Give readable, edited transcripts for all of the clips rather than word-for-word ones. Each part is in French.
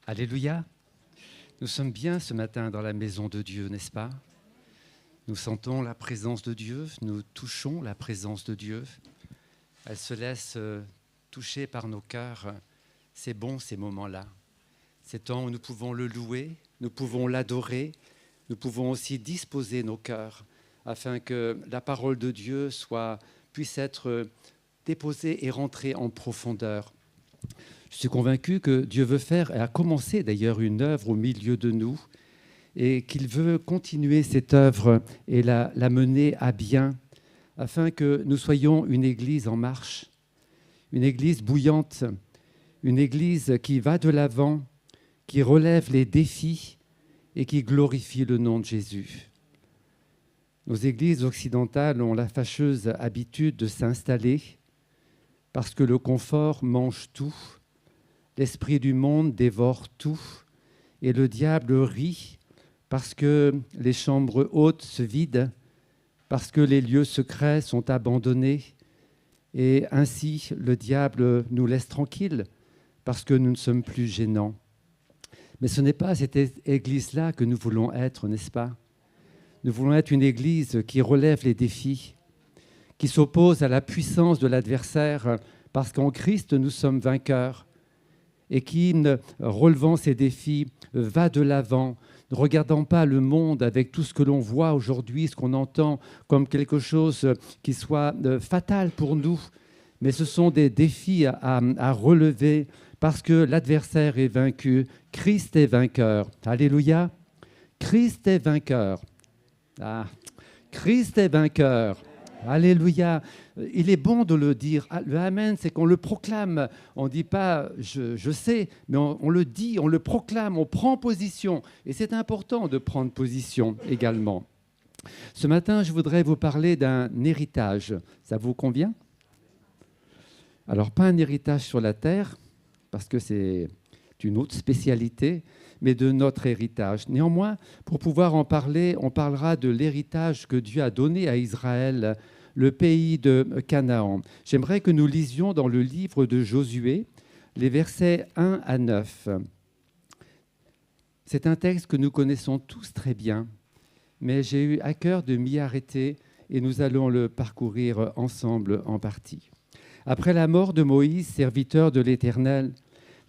Alléluia. Nous sommes bien ce matin dans la maison de Dieu, n'est-ce pas? Nous sentons la présence de Dieu, nous touchons la présence de Dieu. Elle se laisse toucher par nos cœurs. C'est bon ces moments-là. Ces temps où nous pouvons le louer, nous pouvons l'adorer, nous pouvons aussi disposer nos cœurs afin que la parole de Dieu puisse être déposée et rentrer en profondeur. Je suis convaincu que Dieu veut faire, et a commencé d'ailleurs une œuvre au milieu de nous, et qu'il veut continuer cette œuvre et la mener à bien, afin que nous soyons une église en marche, une église bouillante, une église qui va de l'avant, qui relève les défis et qui glorifie le nom de Jésus. Nos églises occidentales ont la fâcheuse habitude de s'installer parce que le confort mange tout, l'esprit du monde dévore tout et le diable rit parce que les chambres hautes se vident, parce que les lieux secrets sont abandonnés et ainsi le diable nous laisse tranquilles parce que nous ne sommes plus gênants. Mais ce n'est pas cette église-là que nous voulons être, n'est-ce pas? Nous voulons être une église qui relève les défis, qui s'oppose à la puissance de l'adversaire parce qu'en Christ nous sommes vainqueurs et qui, relevant ces défis, va de l'avant, ne regardant pas le monde avec tout ce que l'on voit aujourd'hui, ce qu'on entend comme quelque chose qui soit fatal pour nous. Mais ce sont des défis à relever parce que l'adversaire est vaincu, Christ est vainqueur. Alléluia. Christ est vainqueur. Ah, Christ est vainqueur. Alléluia. Il est bon de le dire. Le Amen, c'est qu'on le proclame. On ne dit pas je sais, mais on le dit, on le proclame, on prend position. Et c'est important de prendre position également. Ce matin, je voudrais vous parler d'un héritage. Ça vous convient? Alors, pas un héritage sur la terre, parce que c'est une autre spécialité, mais de notre héritage. Néanmoins, pour pouvoir en parler, on parlera de l'héritage que Dieu a donné à Israël, le pays de Canaan. J'aimerais que nous lisions dans le livre de Josué, les versets 1 à 9. C'est un texte que nous connaissons tous très bien, mais j'ai eu à cœur de m'y arrêter et nous allons le parcourir ensemble en partie. Après la mort de Moïse, serviteur de l'Éternel,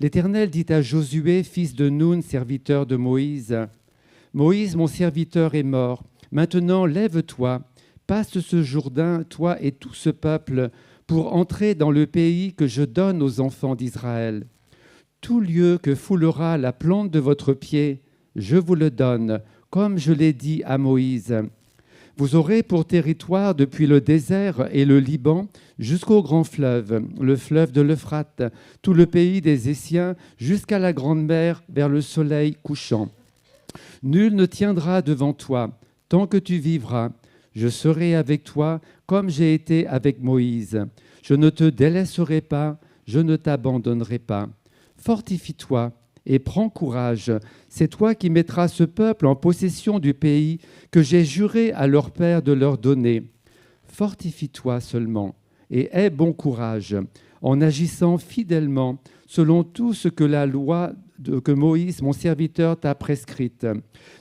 l'Éternel dit à Josué, fils de Nun, serviteur de Moïse, « Moïse, mon serviteur, est mort. Maintenant, lève-toi, passe ce Jourdain, toi et tout ce peuple, pour entrer dans le pays que je donne aux enfants d'Israël. Tout lieu que foulera la plante de votre pied, je vous le donne, comme je l'ai dit à Moïse. Vous aurez pour territoire depuis le désert et le Liban jusqu'au grand fleuve, le fleuve de l'Euphrate, tout le pays des Essiens, jusqu'à la grande mer vers le soleil couchant. Nul ne tiendra devant toi tant que tu vivras. Je serai avec toi comme j'ai été avec Moïse. Je ne te délaisserai pas, je ne t'abandonnerai pas. Fortifie-toi et prends courage. C'est toi qui mettras ce peuple en possession du pays que j'ai juré à leur père de leur donner. Fortifie-toi seulement et aie bon courage en agissant fidèlement selon tout ce que la loi que Moïse, mon serviteur, t'a prescrite.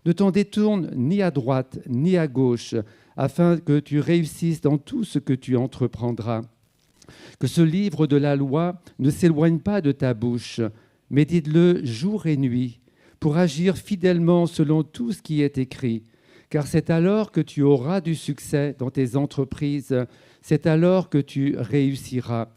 Ne t'en détourne ni à droite ni à gauche, afin que tu réussisses dans tout ce que tu entreprendras. Que ce livre de la loi ne s'éloigne pas de ta bouche. Médite-le jour et nuit pour agir fidèlement selon tout ce qui est écrit, car c'est alors que tu auras du succès dans tes entreprises, c'est alors que tu réussiras.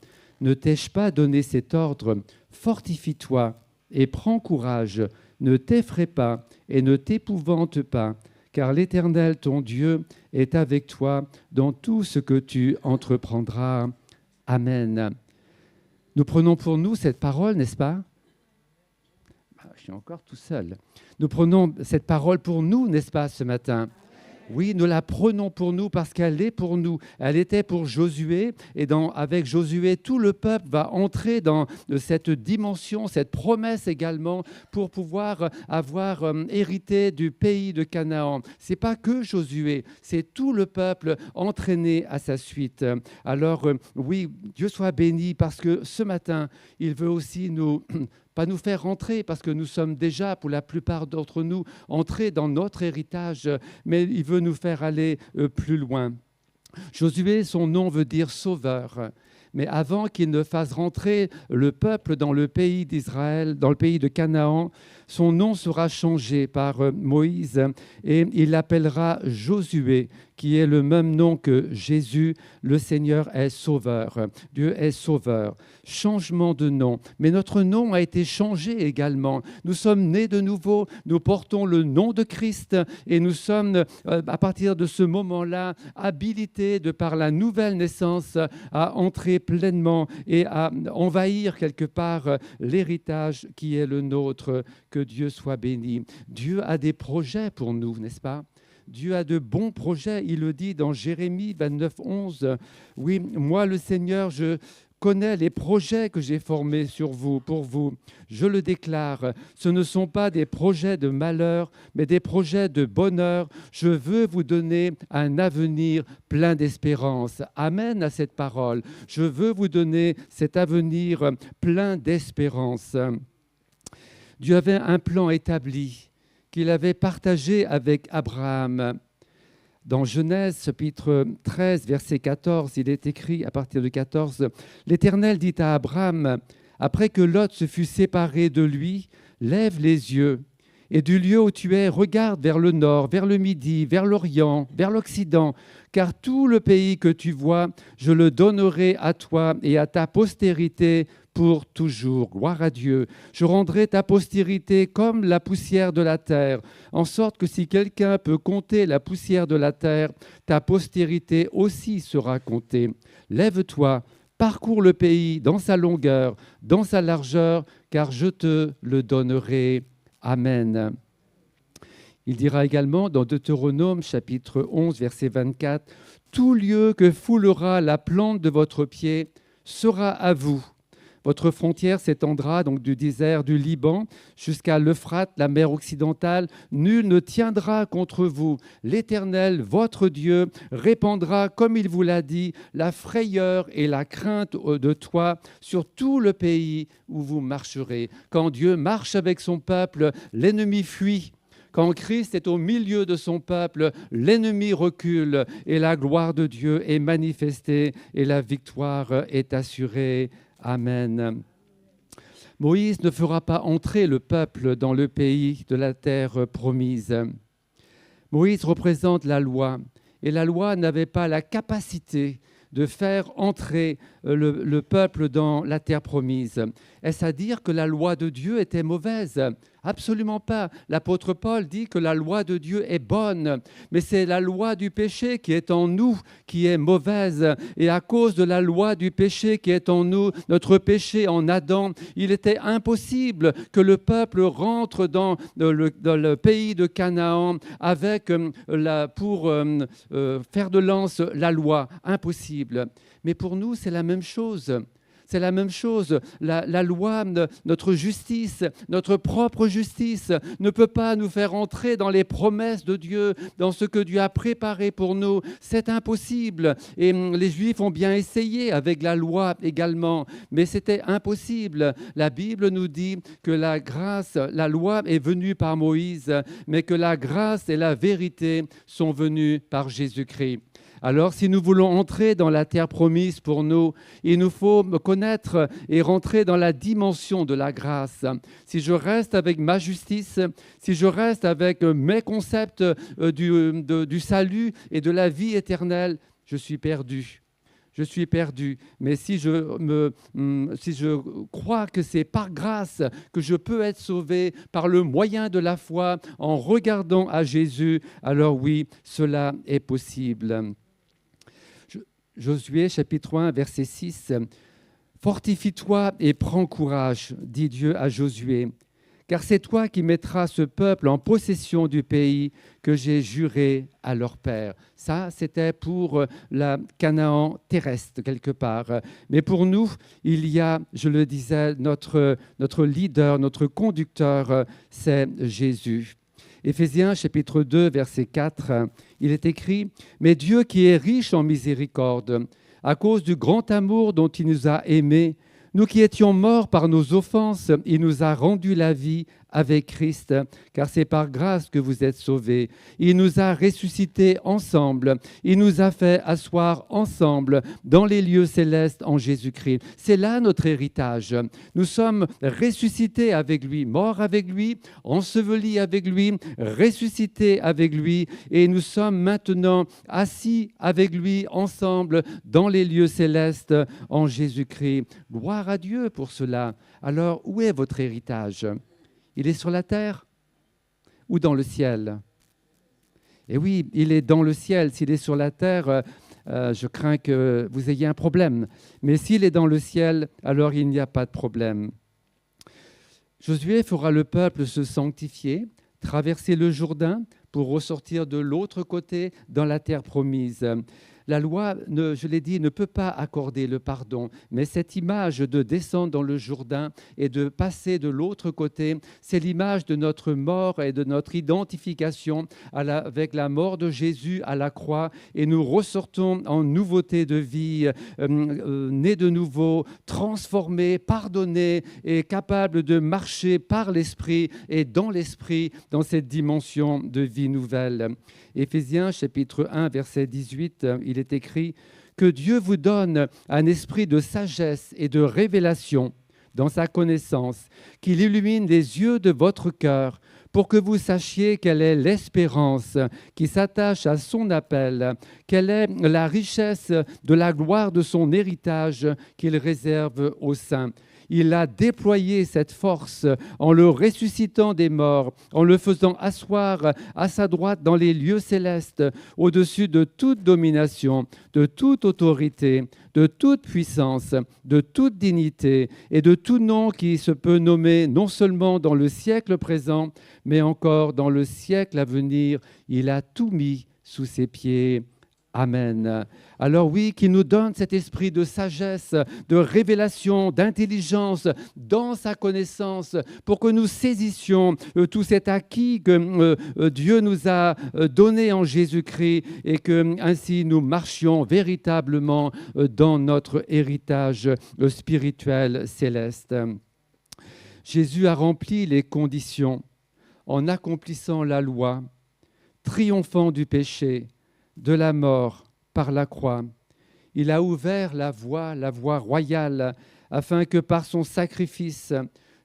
Ne t'ai-je pas donné cet ordre? Fortifie-toi et prends courage, ne t'effraie pas et ne t'épouvante pas, car l'Éternel, ton Dieu, est avec toi dans tout ce que tu entreprendras. Amen. Nous prenons pour nous cette parole, n'est-ce pas? Je suis encore tout seul. Nous prenons cette parole pour nous, n'est-ce pas, ce matin? Oui, nous la prenons pour nous parce qu'elle est pour nous. Elle était pour Josué et avec Josué, tout le peuple va entrer dans cette dimension, cette promesse également pour pouvoir avoir hérité du pays de Canaan. Ce n'est pas que Josué, c'est tout le peuple entraîné à sa suite. Alors oui, Dieu soit béni parce que ce matin, il veut aussi nous pas nous faire rentrer, parce que nous sommes déjà, pour la plupart d'entre nous, entrés dans notre héritage, mais il veut nous faire aller plus loin. Josué, son nom veut dire sauveur. Mais avant qu'il ne fasse rentrer le peuple dans le pays d'Israël, dans le pays de Canaan, son nom sera changé par Moïse et il l'appellera Josué, qui est le même nom que Jésus. Le Seigneur est sauveur. Dieu est sauveur. Changement de nom. Mais notre nom a été changé également. Nous sommes nés de nouveau. Nous portons le nom de Christ et nous sommes, à partir de ce moment-là, habilités, de par la nouvelle naissance, à entrer pleinement et à envahir quelque part l'héritage qui est le nôtre. Que Dieu soit béni. Dieu a des projets pour nous, n'est-ce pas? Dieu a de bons projets. Il le dit dans Jérémie 29, 11. Oui, moi le Seigneur, je connais les projets que j'ai formés sur vous, pour vous. Je le déclare, ce ne sont pas des projets de malheur, mais des projets de bonheur. Je veux vous donner un avenir plein d'espérance. Amen à cette parole. Je veux vous donner cet avenir plein d'espérance. Dieu avait un plan établi qu'il avait partagé avec Abraham. Dans Genèse, chapitre 13, verset 14, il est écrit à partir de 14, « L'Éternel dit à Abraham, après que Lot se fut séparé de lui, lève les yeux, et du lieu où tu es, regarde vers le nord, vers le midi, vers l'Orient, vers l'Occident, car tout le pays que tu vois, je le donnerai à toi et à ta postérité pour toujours. » Gloire à Dieu. « Je rendrai ta postérité comme la poussière de la terre, en sorte que si quelqu'un peut compter la poussière de la terre, ta postérité aussi sera comptée. Lève-toi, parcours le pays dans sa longueur, dans sa largeur, car je te le donnerai. Amen. » Il dira également dans Deutéronome chapitre 11, verset 24, « Tout lieu que foulera la plante de votre pied sera à vous. Votre frontière s'étendra donc du désert du Liban jusqu'à l'Euphrate, la mer occidentale. Nul ne tiendra contre vous. L'Éternel, votre Dieu, répandra, comme il vous l'a dit, la frayeur et la crainte de toi sur tout le pays où vous marcherez. » Quand Dieu marche avec son peuple, l'ennemi fuit. Quand Christ est au milieu de son peuple, l'ennemi recule et la gloire de Dieu est manifestée et la victoire est assurée. Amen. Moïse ne fera pas entrer le peuple dans le pays de la terre promise. Moïse représente la loi et la loi n'avait pas la capacité de faire entrer le peuple dans la terre promise. Est-ce à dire que la loi de Dieu était mauvaise? Absolument pas. L'apôtre Paul dit que la loi de Dieu est bonne, mais c'est la loi du péché qui est en nous qui est mauvaise. Et à cause de la loi du péché qui est en nous, notre péché en Adam, il était impossible que le peuple rentre dans le pays de Canaan avec pour faire de lance la loi. Impossible. Mais pour nous, c'est la même chose. C'est la même chose. La loi, notre justice, notre propre justice ne peut pas nous faire entrer dans les promesses de Dieu, dans ce que Dieu a préparé pour nous. C'est impossible. Et les Juifs ont bien essayé avec la loi également, mais c'était impossible. La Bible nous dit que la grâce, la loi est venue par Moïse, mais que la grâce et la vérité sont venues par Jésus-Christ. Alors, si nous voulons entrer dans la terre promise pour nous, il nous faut connaître et rentrer dans la dimension de la grâce. Si je reste avec ma justice, si je reste avec mes concepts du salut et de la vie éternelle, je suis perdu. Je suis perdu. Mais si je crois que c'est par grâce que je peux être sauvé par le moyen de la foi en regardant à Jésus, alors oui, cela est possible. Josué, chapitre 1, verset 6. « Fortifie-toi et prends courage, dit Dieu à Josué, car c'est toi qui mettras ce peuple en possession du pays que j'ai juré à leur père. » Ça, c'était pour la Canaan terrestre, quelque part. Mais pour nous, il y a, je le disais, notre leader, notre conducteur, c'est Jésus. Éphésiens chapitre 2, verset 4, il est écrit « Mais Dieu qui est riche en miséricorde, à cause du grand amour dont il nous a aimés, Nous qui étions morts par nos offenses, il nous a rendu la vie avec Christ, car c'est par grâce que vous êtes sauvés. Il nous a ressuscités ensemble. Il nous a fait asseoir ensemble dans les lieux célestes en Jésus-Christ. C'est là notre héritage. Nous sommes ressuscités avec lui, morts avec lui, ensevelis avec lui, ressuscités avec lui, et nous sommes maintenant assis avec lui ensemble dans les lieux célestes en Jésus-Christ. Gloire à Dieu pour cela. Alors, où est votre héritage ? Il est sur la terre ou dans le ciel? Et oui, il est dans le ciel. S'il est sur la terre, je crains que vous ayez un problème. Mais s'il est dans le ciel, alors il n'y a pas de problème. Josué fera le peuple se sanctifier, traverser le Jourdain pour ressortir de l'autre côté dans la terre promise. La loi, je l'ai dit, ne peut pas accorder le pardon, mais cette image de descendre dans le Jourdain et de passer de l'autre côté, c'est l'image de notre mort et de notre identification avec la mort de Jésus à la croix, et nous ressortons en nouveauté de vie, nés de nouveau, transformés, pardonnés et capables de marcher par l'Esprit et dans cette dimension de vie nouvelle. Éphésiens chapitre 1, verset 18, il est écrit « Que Dieu vous donne un esprit de sagesse et de révélation dans sa connaissance, qu'il illumine les yeux de votre cœur, pour que vous sachiez quelle est l'espérance qui s'attache à son appel, quelle est la richesse de la gloire de son héritage qu'il réserve aux saints. » Il a déployé cette force en le ressuscitant des morts, en le faisant asseoir à sa droite dans les lieux célestes, au-dessus de toute domination, de toute autorité, de toute puissance, de toute dignité et de tout nom qui se peut nommer non seulement dans le siècle présent, mais encore dans le siècle à venir. Il a tout mis sous ses pieds. Amen. Alors oui, qu'il nous donne cet esprit de sagesse, de révélation, d'intelligence dans sa connaissance, pour que nous saisissions tout cet acquis que Dieu nous a donné en Jésus-Christ, et que ainsi nous marchions véritablement dans notre héritage spirituel céleste. Jésus a rempli les conditions en accomplissant la loi, triomphant du péché, de la mort par la croix. Il a ouvert la voie royale, afin que par son sacrifice,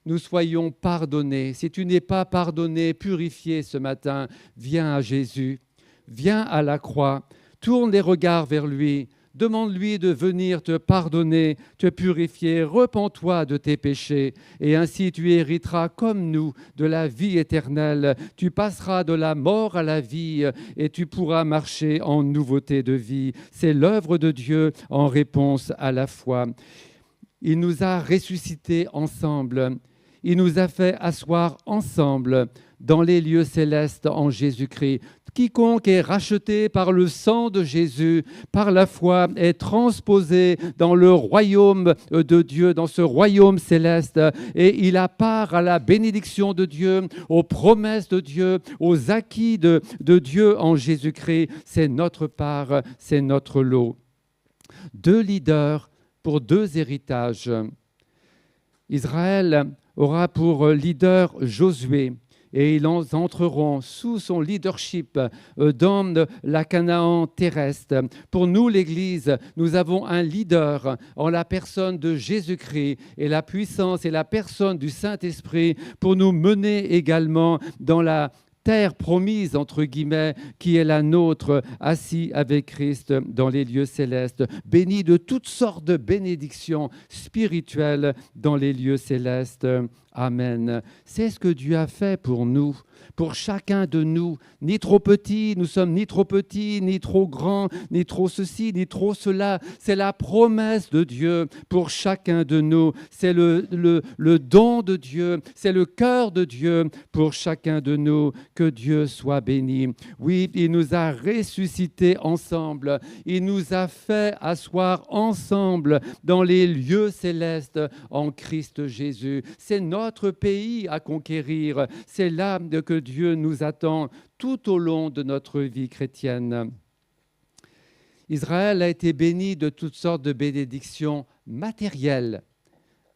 nous soyons pardonnés. Si tu n'es pas pardonné, purifié ce matin, viens à Jésus, viens à la croix, tourne les regards vers lui, demande-lui de venir te pardonner, te purifier, repens-toi de tes péchés, et ainsi tu hériteras comme nous de la vie éternelle. Tu passeras de la mort à la vie et tu pourras marcher en nouveauté de vie. C'est l'œuvre de Dieu en réponse à la foi. Il nous a ressuscités ensemble. Il nous a fait asseoir ensemble dans les lieux célestes en Jésus-Christ. Quiconque est racheté par le sang de Jésus, par la foi, est transposé dans le royaume de Dieu, dans ce royaume céleste, et il a part à la bénédiction de Dieu, aux promesses de Dieu, aux acquis de Dieu en Jésus-Christ. C'est notre part, c'est notre lot. 2 leaders pour 2 héritages. Israël aura pour leader Josué, et ils entreront sous son leadership dans la Canaan terrestre. Pour nous, l'Église, nous avons un leader en la personne de Jésus-Christ, et la puissance et la personne du Saint-Esprit pour nous mener également dans la terre promise, entre guillemets, qui est la nôtre, assis avec Christ dans les lieux célestes, bénis de toutes sortes de bénédictions spirituelles dans les lieux célestes. Amen. C'est ce que Dieu a fait pour nous, pour chacun de nous. Ni trop petits, nous sommes ni trop petits, ni trop grands, ni trop ceci, ni trop cela. C'est la promesse de Dieu pour chacun de nous. C'est le don de Dieu, c'est le cœur de Dieu pour chacun de nous. Que Dieu soit béni. Oui, il nous a ressuscités ensemble. Il nous a fait asseoir ensemble dans les lieux célestes en Christ Jésus. C'est notre pays à conquérir. C'est là que Dieu nous attend tout au long de notre vie chrétienne. Israël a été béni de toutes sortes de bénédictions matérielles,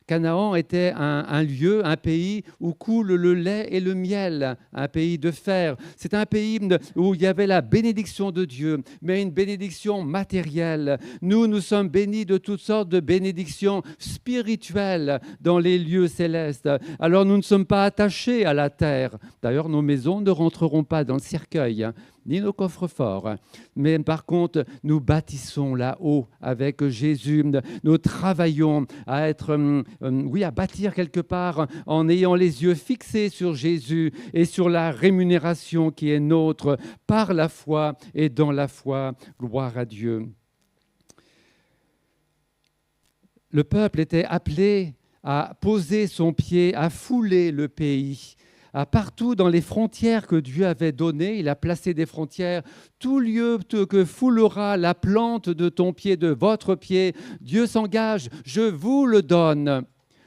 Canaan était un lieu, un pays où coule le lait et le miel, un pays de fer. C'est un pays où il y avait la bénédiction de Dieu, mais une bénédiction matérielle. Nous sommes bénis de toutes sortes de bénédictions spirituelles dans les lieux célestes. Alors nous ne sommes pas attachés à la terre. D'ailleurs, nos maisons ne rentreront pas dans le cercueil, ni nos coffres-forts. Mais par contre, nous bâtissons là-haut avec Jésus. Nous travaillons à à bâtir quelque part en ayant les yeux fixés sur Jésus et sur la rémunération qui est nôtre par la foi et dans la foi. Gloire à Dieu. Le peuple était appelé à poser son pied, à fouler le pays. Partout dans les frontières que Dieu avait données, il a placé des frontières. Tout lieu que foulera la plante de ton pied, de votre pied, Dieu s'engage, je vous le donne.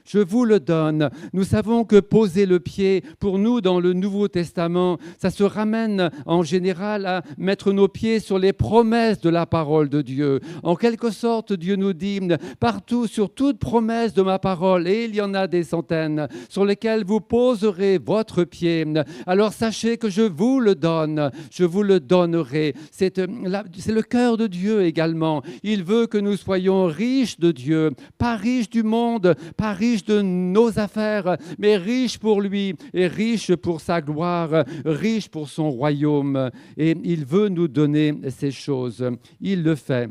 Je vous le donne. Nous savons que poser le pied, pour nous, dans le Nouveau Testament, ça se ramène en général à mettre nos pieds sur les promesses de la parole de Dieu. En quelque sorte, Dieu nous dit, partout, sur toute promesse de ma parole, et il y en a des centaines, sur lesquelles vous poserez votre pied. Alors sachez que je vous le donne, je vous le donnerai. C'est le cœur de Dieu également. Il veut que nous soyons riches de Dieu, pas riches du monde, pas riches de nos affaires, mais riche pour lui et riche pour sa gloire, riche pour son royaume. Et il veut nous donner ces choses. Il le fait.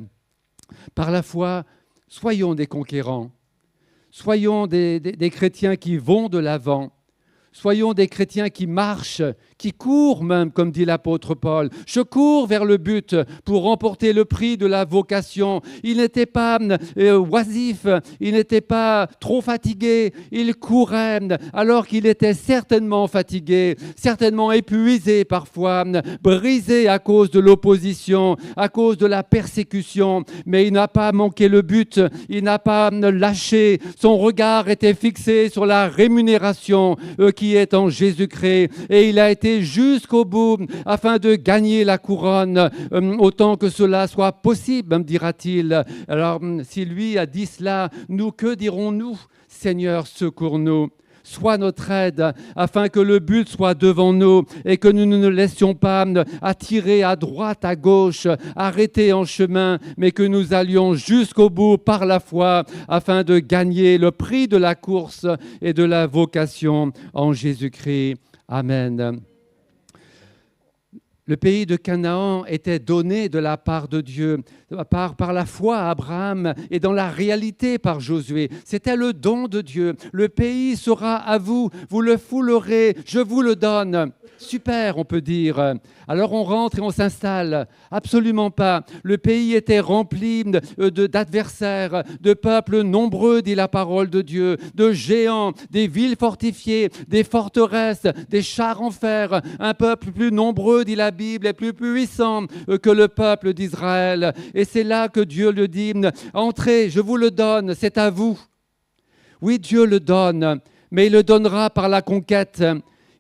Par la foi, soyons des conquérants. Soyons des chrétiens qui vont de l'avant. Soyons des chrétiens qui marchent, qui courent même, comme dit l'apôtre Paul. Je cours vers le but pour remporter le prix de la vocation. Il n'était pas oisif, il n'était pas trop fatigué. Il courait alors qu'il était certainement fatigué, certainement épuisé parfois, brisé à cause de l'opposition, à cause de la persécution. Mais il n'a pas manqué le but, il n'a pas lâché. Son regard était fixé sur la rémunération qui est en Jésus-Christ, et il a été jusqu'au bout afin de gagner la couronne autant que cela soit possible, dira-t-il. Alors si lui a dit cela, nous, que dirons-nous? Seigneur, secours-nous. Sois notre aide, afin que le but soit devant nous et que nous ne nous laissions pas attirer à droite, à gauche, arrêter en chemin, mais que nous allions jusqu'au bout par la foi, afin de gagner le prix de la course et de la vocation en Jésus-Christ. Amen. Le pays de Canaan était donné de la part de Dieu, par la foi à Abraham et dans la réalité par Josué. C'était le don de Dieu. Le pays sera à vous, vous le foulerez, je vous le donne. Super, on peut dire. Alors on rentre et on s'installe. Absolument pas. Le pays était rempli d'adversaires, de peuples nombreux, dit la parole de Dieu, de géants, des villes fortifiées, des forteresses, des chars en fer. Un peuple plus nombreux, dit la Bible, et plus puissant que le peuple d'Israël. Et c'est là que Dieu le dit, entrez, je vous le donne, c'est à vous. Oui, Dieu le donne, mais il le donnera par la conquête.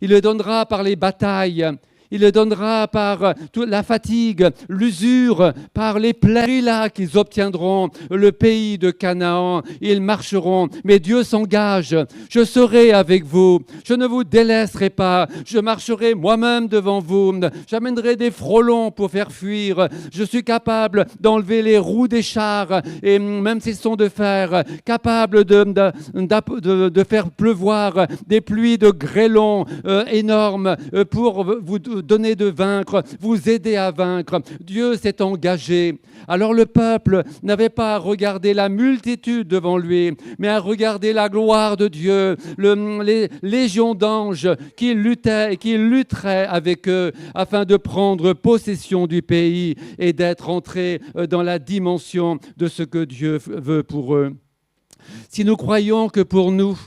Il le donnera par les batailles, il le donnera par toute la fatigue, l'usure, par les plaies là qu'ils obtiendront le pays de Canaan. Ils marcheront, mais Dieu s'engage. Je serai avec vous, je ne vous délaisserai pas. Je marcherai moi-même devant vous. J'amènerai des frelons pour faire fuir. Je suis capable d'enlever les roues des chars, et même s'ils sont de fer, capable de faire pleuvoir des pluies de grêlons énormes pour vous donner de vaincre, vous aider à vaincre. Dieu s'est engagé. Alors le peuple n'avait pas à regarder la multitude devant lui, mais à regarder la gloire de Dieu, les légions d'anges qui luttaient et qui lutteraient avec eux afin de prendre possession du pays et d'être entrés dans la dimension de ce que Dieu veut pour eux. Si nous croyons que pour nous,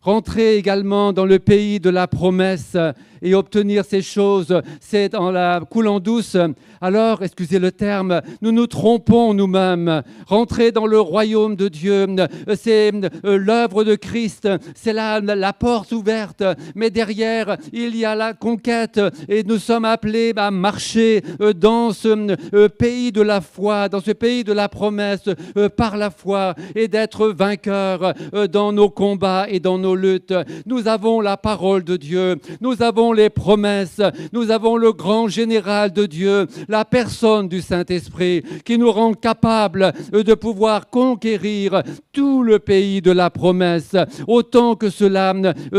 Rentrer également dans le pays de la promesse et obtenir ces choses, c'est en la coulant douce. Alors, excusez le terme, nous nous trompons nous-mêmes. Rentrer dans le royaume de Dieu, c'est l'œuvre de Christ, c'est la porte ouverte. Mais derrière, il y a la conquête et nous sommes appelés à marcher dans ce pays de la foi, dans ce pays de la promesse par la foi et d'être vainqueurs dans nos combats et dans nos luttes. Nous avons la parole de Dieu, nous avons les promesses, nous avons le grand général de Dieu, la personne du Saint-Esprit qui nous rend capables de pouvoir conquérir tout le pays de la promesse, autant que cela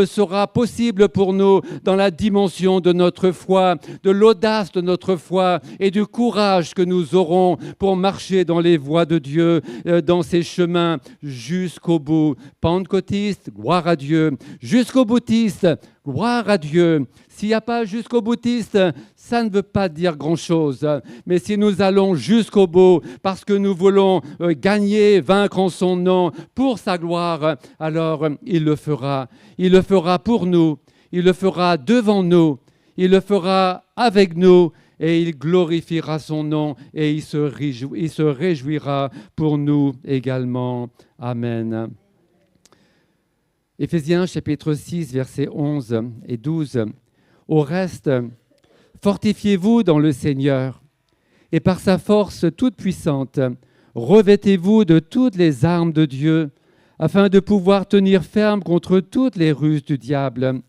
sera possible pour nous dans la dimension de notre foi, de l'audace de notre foi et du courage que nous aurons pour marcher dans les voies de Dieu, dans ses chemins jusqu'au bout. Pentecôtiste, gloire à Dieu. Jusqu'au boutiste, gloire à Dieu. S'il n'y a pas jusqu'au boutiste, ça ne veut pas dire grand-chose. Mais si nous allons jusqu'au bout, parce que nous voulons gagner, vaincre en son nom, pour sa gloire, alors il le fera. Il le fera pour nous, il le fera devant nous, il le fera avec nous, et il glorifiera son nom, et il se réjouira pour nous également. Amen. Éphésiens chapitre 6, versets 11 et 12. Au reste, fortifiez-vous dans le Seigneur et par sa force toute puissante, revêtez-vous de toutes les armes de Dieu afin de pouvoir tenir ferme contre toutes les ruses du diable.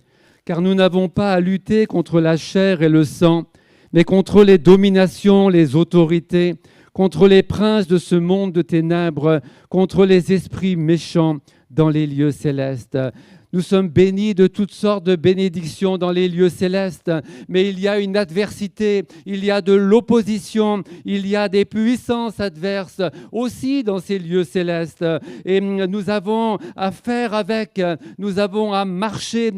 Car nous n'avons pas à lutter contre la chair et le sang, mais contre les dominations, les autorités, contre les princes de ce monde de ténèbres, contre les esprits méchants dans les lieux célestes. Nous sommes bénis de toutes sortes de bénédictions dans les lieux célestes, mais il y a une adversité, il y a de l'opposition, il y a des puissances adverses aussi dans ces lieux célestes. Et nous avons à faire avec, nous avons à marcher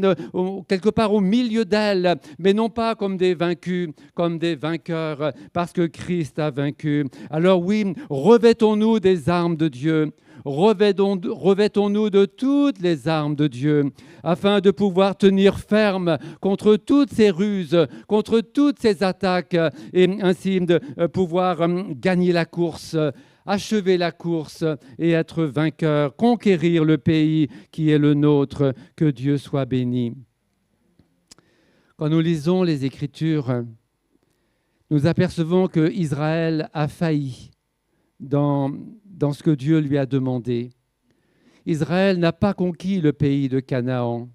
quelque part au milieu d'elles, mais non pas comme des vaincus, comme des vainqueurs, parce que Christ a vaincu. Alors oui, revêtons-nous des armes de Dieu. Revêtons-nous de toutes les armes de Dieu, afin de pouvoir tenir ferme contre toutes ces ruses, contre toutes ces attaques, et ainsi de pouvoir gagner la course, achever la course et être vainqueur, conquérir le pays qui est le nôtre. Que Dieu soit béni. Quand nous lisons les Écritures, nous apercevons que Israël a failli dans ce que Dieu lui a demandé. Israël n'a pas conquis le pays de Canaan.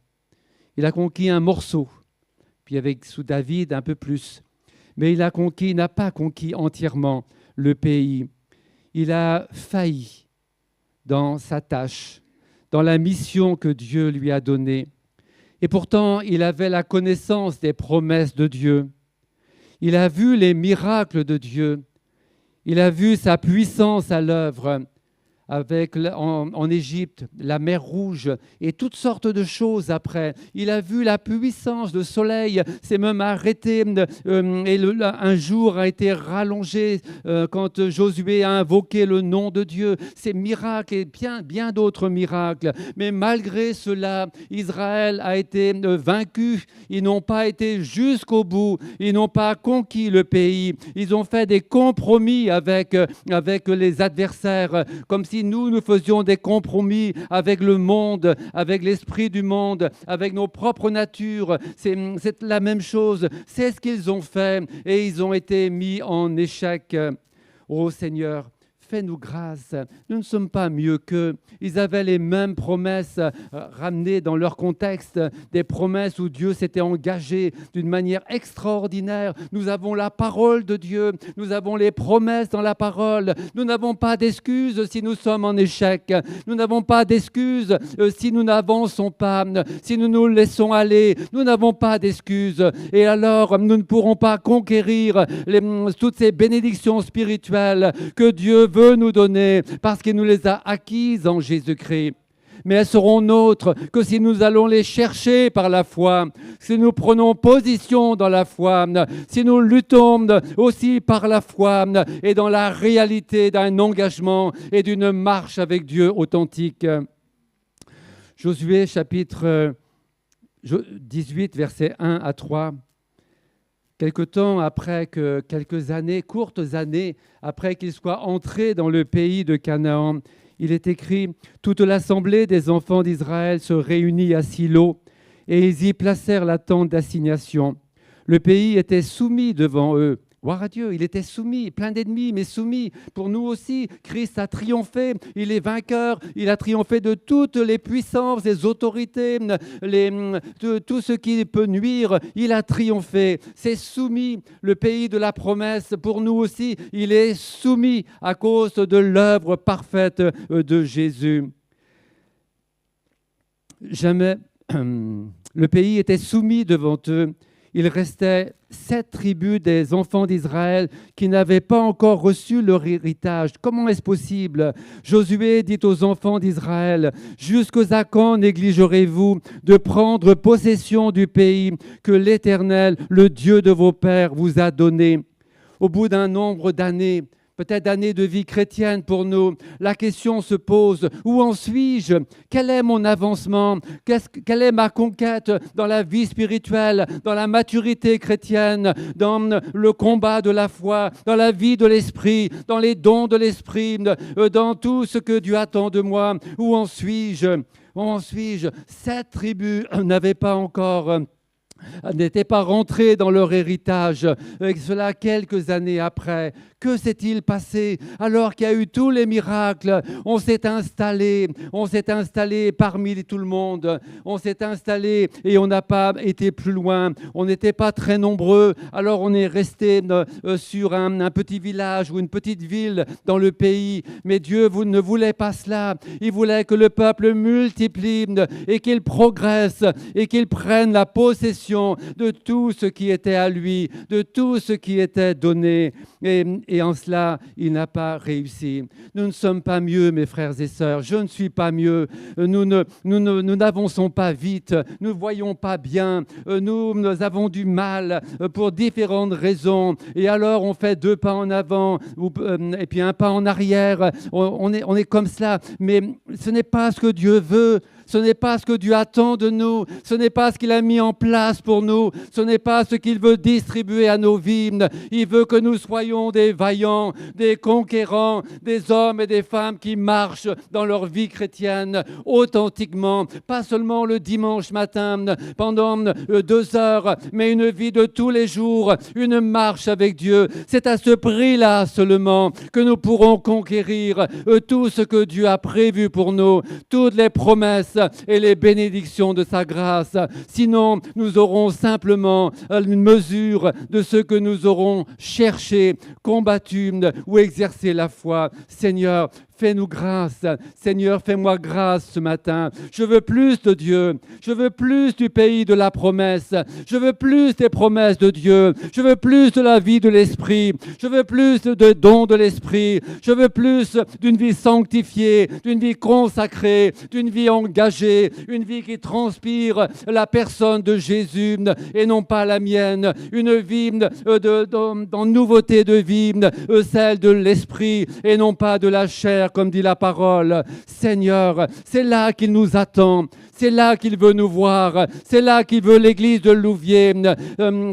Il a conquis un morceau, puis avec sous David un peu plus. Mais il n'a pas conquis entièrement le pays. Il a failli dans sa tâche, dans la mission que Dieu lui a donnée. Et pourtant, il avait la connaissance des promesses de Dieu. Il a vu les miracles de Dieu. Il a vu sa puissance à l'œuvre en Égypte, la mer Rouge et toutes sortes de choses après. Il a vu la puissance, le soleil s'est même arrêté et un jour a été rallongé quand Josué a invoqué le nom de Dieu. Ces miracles et bien d'autres miracles. Mais malgré cela, Israël a été vaincu. Ils n'ont pas été jusqu'au bout. Ils n'ont pas conquis le pays. Ils ont fait des compromis avec les adversaires, comme si nous faisions des compromis avec le monde, avec l'esprit du monde, avec nos propres natures. C'est la même chose. C'est ce qu'ils ont fait et ils ont été mis en échec. Ô Seigneur, fais-nous grâce. Nous ne sommes pas mieux qu'eux. Ils avaient les mêmes promesses ramenées dans leur contexte, des promesses où Dieu s'était engagé d'une manière extraordinaire. Nous avons la parole de Dieu, nous avons les promesses dans la parole. Nous n'avons pas d'excuses si nous sommes en échec. Nous n'avons pas d'excuses si nous n'avançons pas, si nous nous laissons aller. Nous n'avons pas d'excuses. Et alors, nous ne pourrons pas conquérir toutes ces bénédictions spirituelles que Dieu veut nous donner parce qu'il nous les a acquises en Jésus-Christ. Mais elles seront nôtres que si nous allons les chercher par la foi, si nous prenons position dans la foi, si nous luttons aussi par la foi et dans la réalité d'un engagement et d'une marche avec Dieu authentique. Josué chapitre 18, versets 1 à 3. Quelques années, courtes années, après qu'ils soient entrés dans le pays de Canaan, il est écrit « Toute l'assemblée des enfants d'Israël se réunit à Silo, et ils y placèrent la tente d'assignation. Le pays était soumis devant eux. » Gloire à Dieu, il était soumis, plein d'ennemis, mais soumis. Pour nous aussi, Christ a triomphé, il est vainqueur, il a triomphé de toutes les puissances, les autorités, de tout ce qui peut nuire, il a triomphé. C'est soumis, le pays de la promesse, pour nous aussi, il est soumis à cause de l'œuvre parfaite de Jésus. Jamais le pays était soumis devant eux. Il restait 7 tribus des enfants d'Israël qui n'avaient pas encore reçu leur héritage. Comment est-ce possible? Josué dit aux enfants d'Israël, « Jusqu'à quand négligerez-vous de prendre possession du pays que l'Éternel, le Dieu de vos pères, vous a donné ?» Au bout d'un nombre d'années, peut-être d'années de vie chrétienne pour nous, la question se pose, où en suis-je? Quel est mon avancement? Quelle est ma conquête dans la vie spirituelle, dans la maturité chrétienne, dans le combat de la foi, dans la vie de l'esprit, dans les dons de l'esprit, dans tout ce que Dieu attend de moi? Où en suis-je? Où en suis-je? 7 tribus n'avaient pas encore... n'étaient pas rentrés dans leur héritage, et cela quelques années après. Que s'est-il passé alors qu'il y a eu tous les miracles? On s'est installé parmi tout le monde, on s'est installé et on n'a pas été plus loin, on n'était pas très nombreux, alors on est resté sur un petit village ou une petite ville dans le pays, mais Dieu ne voulait pas cela, il voulait que le peuple multiplie et qu'il progresse et qu'il prenne la possession de tout ce qui était à lui, de tout ce qui était donné. Et en cela, il n'a pas réussi. Nous ne sommes pas mieux, mes frères et sœurs. Je ne suis pas mieux. Nous n'avançons pas vite. Nous ne voyons pas bien. Nous avons du mal pour différentes raisons. Et alors, on fait 2 pas en avant et puis 1 pas en arrière. On est comme cela. Mais ce n'est pas ce que Dieu veut. Ce n'est pas ce que Dieu attend de nous. Ce n'est pas ce qu'il a mis en place pour nous. Ce n'est pas ce qu'il veut distribuer à nos vies. Il veut que nous soyons des vaillants, des conquérants, des hommes et des femmes qui marchent dans leur vie chrétienne authentiquement. Pas seulement le dimanche matin pendant 2 heures, mais une vie de tous les jours, une marche avec Dieu. C'est à ce prix-là seulement que nous pourrons conquérir tout ce que Dieu a prévu pour nous, toutes les promesses et les bénédictions de sa grâce. Sinon, nous aurons simplement une mesure de ce que nous aurons cherché, combattu ou exercé la foi. Seigneur, fais-nous grâce. Seigneur, fais-moi grâce ce matin. Je veux plus de Dieu. Je veux plus du pays de la promesse. Je veux plus des promesses de Dieu. Je veux plus de la vie de l'Esprit. Je veux plus de dons de l'Esprit. Je veux plus d'une vie sanctifiée, d'une vie consacrée, d'une vie engagée, une vie qui transpire la personne de Jésus et non pas la mienne. Une vie dans nouveauté de vie, celle de l'Esprit et non pas de la chair, comme dit la parole. Seigneur, c'est là qu'il nous attend. C'est là qu'il veut nous voir. C'est là qu'il veut l'église de Louviers.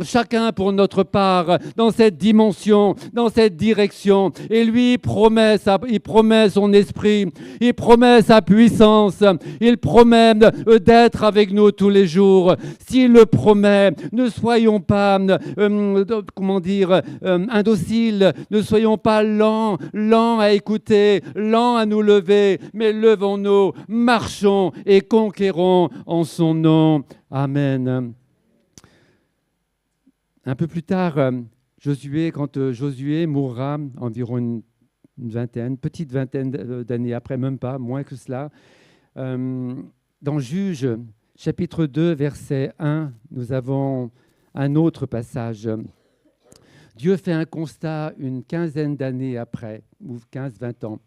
Chacun pour notre part, dans cette dimension, dans cette direction. Et lui, il promet son esprit. Il promet sa puissance. Il promet d'être avec nous tous les jours. S'il le promet, ne soyons pas, indociles. Ne soyons pas lents à écouter, lents à nous lever, mais levons-nous, marchons et conquérons en son nom. Amen. Un peu plus tard, quand Josué mourra, environ une petite vingtaine d'années après, même pas, moins que cela, dans Juges, chapitre 2, verset 1, nous avons un autre passage. Dieu fait un constat une quinzaine d'années après, ou 15-20 ans.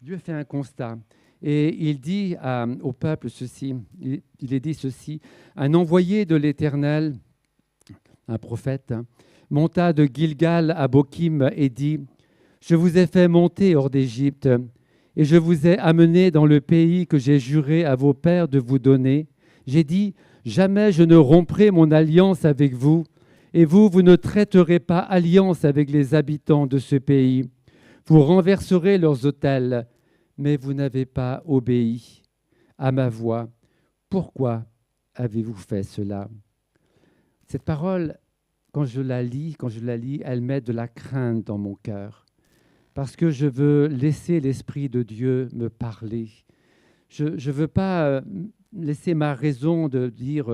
Dieu fait un constat. Et il dit au peuple ceci, il est dit ceci, un envoyé de l'Éternel, un prophète, monta de Gilgal à Bokim et dit, je vous ai fait monter hors d'Égypte. et je vous ai amenés dans le pays que j'ai juré à vos pères de vous donner. J'ai dit, jamais je ne romprai mon alliance avec vous, et vous ne traiterez pas alliance avec les habitants de ce pays. Vous renverserez leurs autels, mais vous n'avez pas obéi à ma voix. Pourquoi avez-vous fait cela? Cette parole, quand je la lis, elle met de la crainte dans mon cœur, parce que je veux laisser l'Esprit de Dieu me parler. Je ne veux pas laisser ma raison de dire,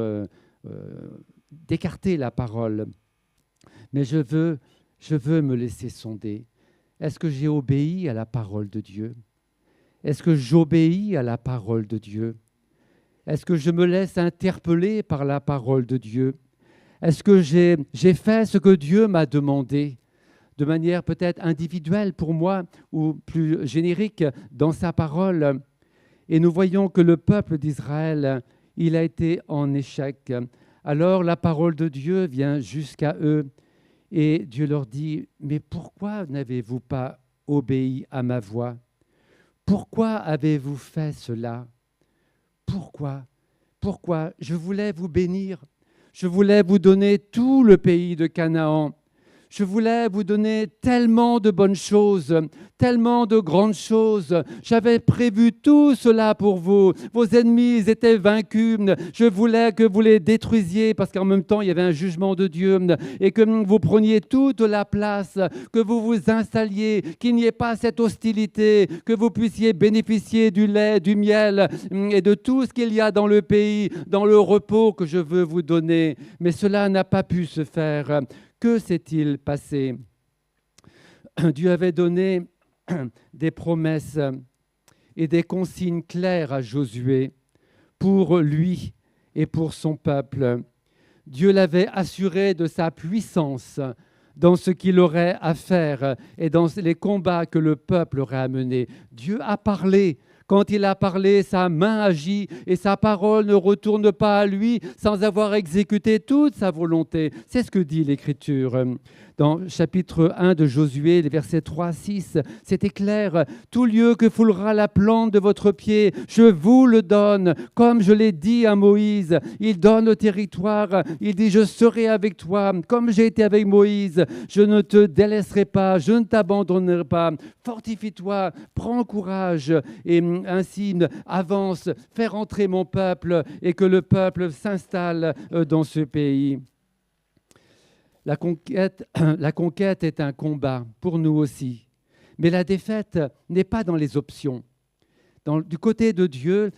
d'écarter la parole, mais je veux me laisser sonder. Est-ce que j'ai obéi à la parole de Dieu? Est-ce que j'obéis à la parole de Dieu? Est-ce que je me laisse interpeller par la parole de Dieu? Est-ce que j'ai fait ce que Dieu m'a demandé, de manière peut-être individuelle pour moi ou plus générique dans sa parole? Et nous voyons que le peuple d'Israël, il a été en échec. Alors la parole de Dieu vient jusqu'à eux et Dieu leur dit, mais pourquoi n'avez-vous pas obéi à ma voix? Pourquoi avez-vous fait cela? Pourquoi? Pourquoi? Je voulais vous bénir. Je voulais vous donner tout le pays de Canaan. Je voulais vous donner tellement de bonnes choses, tellement de grandes choses. J'avais prévu tout cela pour vous. Vos ennemis étaient vaincus. Je voulais que vous les détruisiez parce qu'en même temps, il y avait un jugement de Dieu et que vous preniez toute la place, que vous vous installiez, qu'il n'y ait pas cette hostilité, que vous puissiez bénéficier du lait, du miel et de tout ce qu'il y a dans le pays, dans le repos que je veux vous donner. Mais cela n'a pas pu se faire. Que s'est-il passé? Dieu avait donné des promesses et des consignes claires à Josué pour lui et pour son peuple. Dieu l'avait assuré de sa puissance dans ce qu'il aurait à faire et dans les combats que le peuple aurait à mener. Dieu a parlé. Quand il a parlé, sa main agit et sa parole ne retourne pas à lui sans avoir exécuté toute sa volonté. C'est ce que dit l'Écriture. Dans chapitre 1 de Josué, les versets 3 à 6, c'était clair. « Tout lieu que foulera la plante de votre pied, je vous le donne, comme je l'ai dit à Moïse. » Il donne le territoire. Il dit « Je serai avec toi, comme j'ai été avec Moïse. Je ne te délaisserai pas, je ne t'abandonnerai pas. Fortifie-toi, prends courage. » Et ainsi, avance, fais rentrer mon peuple et que le peuple s'installe dans ce pays. La conquête est un combat pour nous aussi. Mais la défaite n'est pas dans les options. Du côté de Dieu,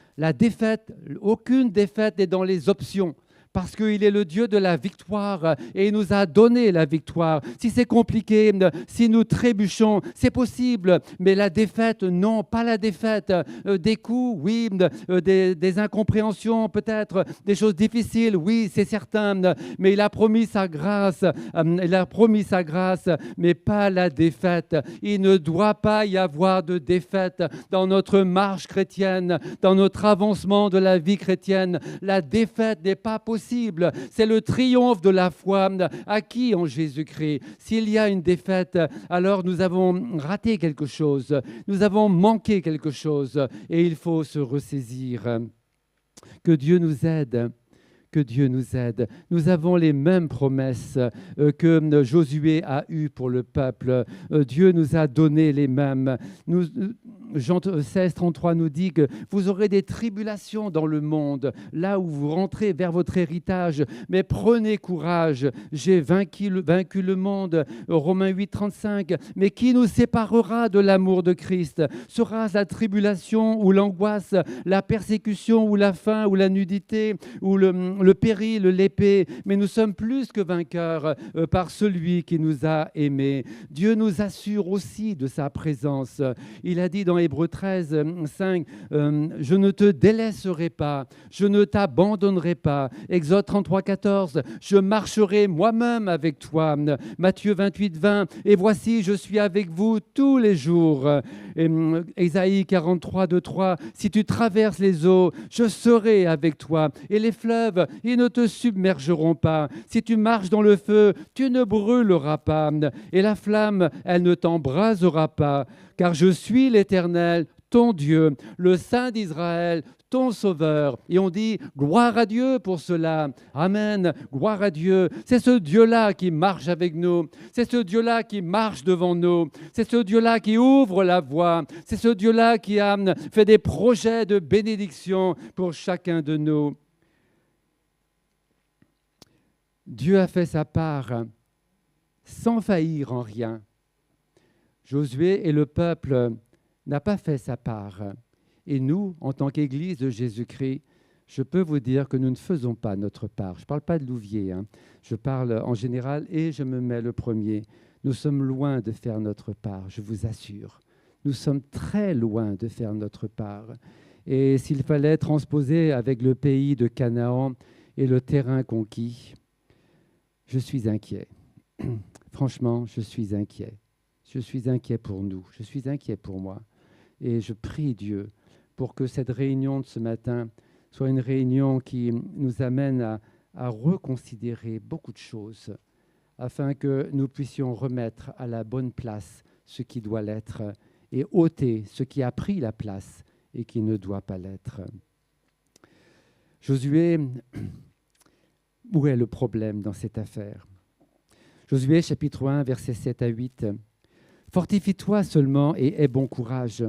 aucune défaite n'est dans les options. Parce qu'il est le Dieu de la victoire et il nous a donné la victoire. Si c'est compliqué, si nous trébuchons, c'est possible. Mais la défaite, non, pas la défaite. Des coups, oui, des incompréhensions peut-être, des choses difficiles, oui, c'est certain. Mais il a promis sa grâce, mais pas la défaite. Il ne doit pas y avoir de défaite dans notre marche chrétienne, dans notre avancement de la vie chrétienne. La défaite n'est pas possible. C'est le triomphe de la foi acquis en Jésus-Christ. S'il y a une défaite, alors nous avons raté quelque chose, nous avons manqué quelque chose et il faut se ressaisir. Que Dieu nous aide. Que Dieu nous aide. Nous avons les mêmes promesses que Josué a eues pour le peuple. Dieu nous a donné les mêmes. Jean 16, 33 nous dit que vous aurez des tribulations dans le monde, là où vous rentrez vers votre héritage. Mais prenez courage, j'ai vaincu le monde. Romains 8, 35. Mais qui nous séparera de l'amour de Christ? Sera-ce la tribulation ou l'angoisse, la persécution ou la faim ou la nudité ou le péril, l'épée? Mais nous sommes plus que vainqueurs par celui qui nous a aimés. Dieu nous assure aussi de sa présence. Il a dit dans Hébreux 13, 5, je ne te délaisserai pas, je ne t'abandonnerai pas. Exode 33, 14, je marcherai moi-même avec toi. Matthieu 28, 20, et voici, je suis avec vous tous les jours. Ésaïe 43, 2, 3, si tu traverses les eaux, je serai avec toi. Et les fleuves, ils ne te submergeront pas. Si tu marches dans le feu, tu ne brûleras pas. Et la flamme, elle ne t'embrasera pas. Car je suis l'Éternel, ton Dieu, le Saint d'Israël, ton Sauveur. Et on dit gloire à Dieu pour cela. Amen, gloire à Dieu. C'est ce Dieu-là qui marche avec nous. C'est ce Dieu-là qui marche devant nous. C'est ce Dieu-là qui ouvre la voie. C'est ce Dieu-là qui a fait des projets de bénédiction pour chacun de nous. Dieu a fait sa part sans faillir en rien. Josué et le peuple n'ont pas fait sa part. Et nous, en tant qu'Église de Jésus-Christ, je peux vous dire que nous ne faisons pas notre part. Je ne parle pas de Louviers, je parle en général et je me mets le premier. Nous sommes loin de faire notre part, je vous assure. Nous sommes très loin de faire notre part. Et s'il fallait transposer avec le pays de Canaan et le terrain conquis, je suis inquiet. Franchement, je suis inquiet. Je suis inquiet pour nous, je suis inquiet pour moi. Et je prie Dieu pour que cette réunion de ce matin soit une réunion qui nous amène à reconsidérer beaucoup de choses afin que nous puissions remettre à la bonne place ce qui doit l'être et ôter ce qui a pris la place et qui ne doit pas l'être. Josué, où est le problème dans cette affaire? Josué, chapitre 1, versets 7 à 8. « Fortifie-toi seulement et aie bon courage,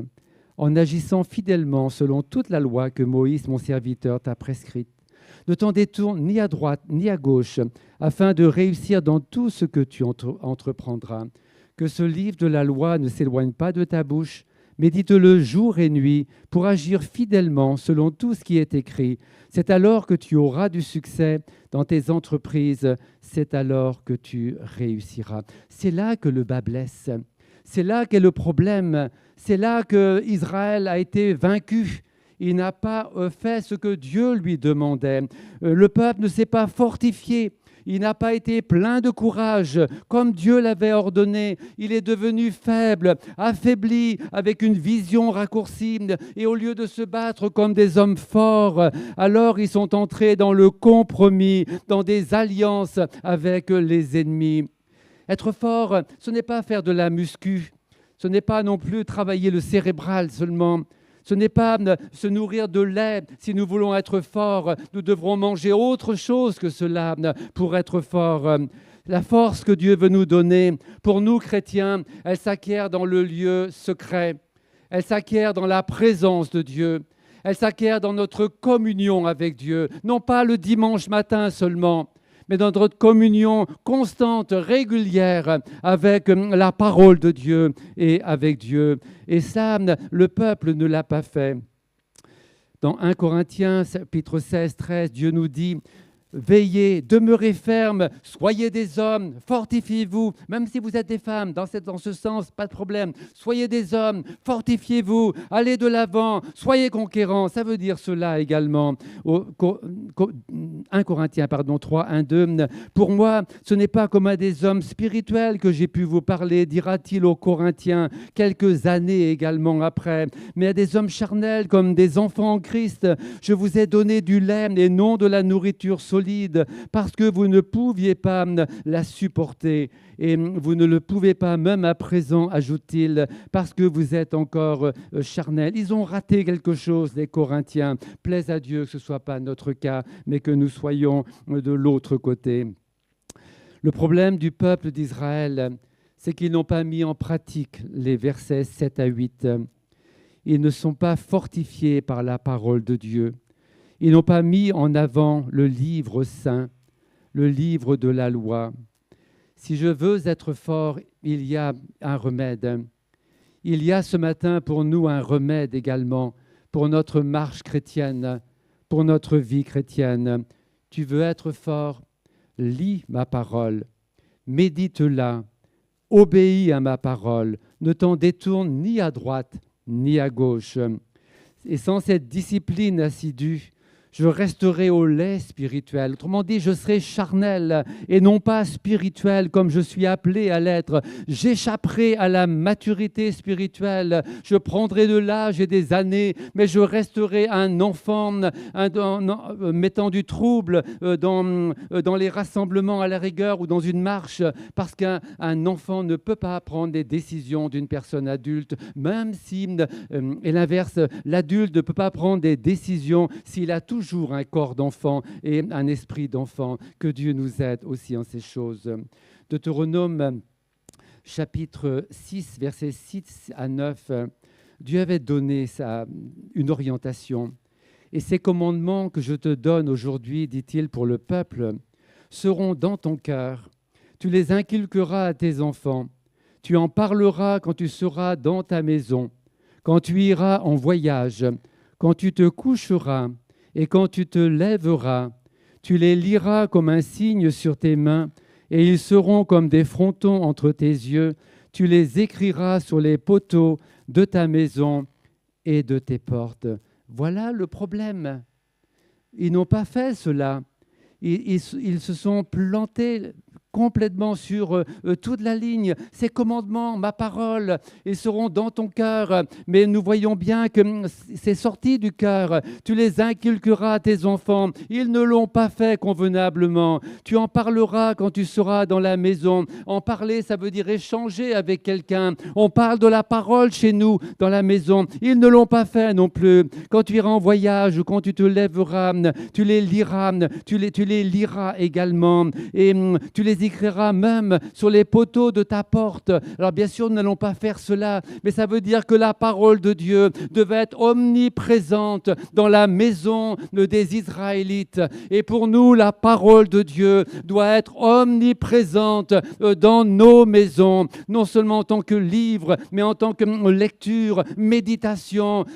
en agissant fidèlement selon toute la loi que Moïse, mon serviteur, t'a prescrite. Ne t'en détourne ni à droite ni à gauche, afin de réussir dans tout ce que tu entreprendras. Que ce livre de la loi ne s'éloigne pas de ta bouche, médite-le jour et nuit pour agir fidèlement selon tout ce qui est écrit. C'est alors que tu auras du succès dans tes entreprises, c'est alors que tu réussiras. » C'est là que le bas blesse. C'est là qu'est le problème. C'est là qu'Israël a été vaincu. Il n'a pas fait ce que Dieu lui demandait. Le peuple ne s'est pas fortifié. Il n'a pas été plein de courage, comme Dieu l'avait ordonné. Il est devenu faible, affaibli, avec une vision raccourcie. Et au lieu de se battre comme des hommes forts, alors ils sont entrés dans le compromis, dans des alliances avec les ennemis. Être fort, ce n'est pas faire de la muscu. Ce n'est pas non plus travailler le cérébral seulement. Ce n'est pas se nourrir de lait. Si nous voulons être forts, nous devrons manger autre chose que cela pour être forts. La force que Dieu veut nous donner, pour nous chrétiens, elle s'acquiert dans le lieu secret. Elle s'acquiert dans la présence de Dieu. Elle s'acquiert dans notre communion avec Dieu. Non pas le dimanche matin seulement, mais dans notre communion constante, régulière avec la parole de Dieu et avec Dieu. Et ça, le peuple ne l'a pas fait. Dans 1 Corinthiens, chapitre 16, 13, Dieu nous dit « Veillez, demeurez fermes, soyez des hommes, fortifiez-vous. » Même si vous êtes des femmes, dans ce sens, pas de problème. Soyez des hommes, fortifiez-vous, allez de l'avant, soyez conquérants. Ça veut dire cela également. 1 Corinthiens 3, 1, 2. « Pour moi, ce n'est pas comme à des hommes spirituels que j'ai pu vous parler, dira-t-il aux Corinthiens, quelques années également après, mais à des hommes charnels comme des enfants en Christ. Je vous ai donné du lait et non de la nourriture solide, parce que vous ne pouviez pas la supporter. Et vous ne le pouvez pas même à présent, ajoute-t-il, parce que vous êtes encore charnels. » Ils ont raté quelque chose, les Corinthiens. Plaise à Dieu que ce ne soit pas notre cas, mais que nous soyons de l'autre côté. Le problème du peuple d'Israël, c'est qu'ils n'ont pas mis en pratique les versets 7 à 8. Ils ne sont pas fortifiés par la parole de Dieu. Ils n'ont pas mis en avant le livre saint, le livre de la loi. Si je veux être fort, il y a un remède. Il y a ce matin pour nous un remède également pour notre marche chrétienne, pour notre vie chrétienne. Tu veux être fort? Lis ma parole, médite-la, obéis à ma parole, ne t'en détourne ni à droite ni à gauche. Et sans cette discipline assidue, Je resterai au lait spirituel. Autrement dit, je serai charnel et non pas spirituel comme je suis appelé à l'être. J'échapperai à la maturité spirituelle. Je prendrai de l'âge et des années, mais je resterai un enfant mettant du trouble dans les rassemblements à la rigueur ou dans une marche, parce qu'un enfant ne peut pas prendre des décisions d'une personne adulte, même si, et l'inverse, l'adulte ne peut pas prendre des décisions s'il a toujours un corps d'enfant et un esprit d'enfant. Que Dieu nous aide aussi en ces choses. Deutéronome chapitre 6, versets 6 à 9, Dieu avait donné une orientation. Et ces commandements que je te donne aujourd'hui, dit-il, pour le peuple, seront dans ton cœur. Tu les inculqueras à tes enfants. Tu en parleras quand tu seras dans ta maison, quand tu iras en voyage, quand tu te coucheras et quand tu te lèveras. Tu les liras comme un signe sur tes mains, et ils seront comme des frontons entre tes yeux. Tu les écriras sur les poteaux de ta maison et de tes portes. Voilà le problème. Ils n'ont pas fait cela. Ils se sont plantés complètement sur toute la ligne. Ces commandements, ma parole, ils seront dans ton cœur. Mais nous voyons bien que c'est sorti du cœur. Tu les inculqueras à tes enfants. Ils ne l'ont pas fait convenablement. Tu en parleras quand tu seras dans la maison. En parler, ça veut dire échanger avec quelqu'un. On parle de la parole chez nous, dans la maison. Ils ne l'ont pas fait non plus. Quand tu iras en voyage ou quand tu te lèveras, tu les liras. Tu les liras également. Et tu les écrira même sur les poteaux de ta porte. Alors bien sûr, nous n'allons pas faire cela, mais ça veut dire que la parole de Dieu devait être omniprésente dans la maison des Israélites. Et pour nous, la parole de Dieu doit être omniprésente dans nos maisons, non seulement en tant que livre, mais en tant que lecture, méditation,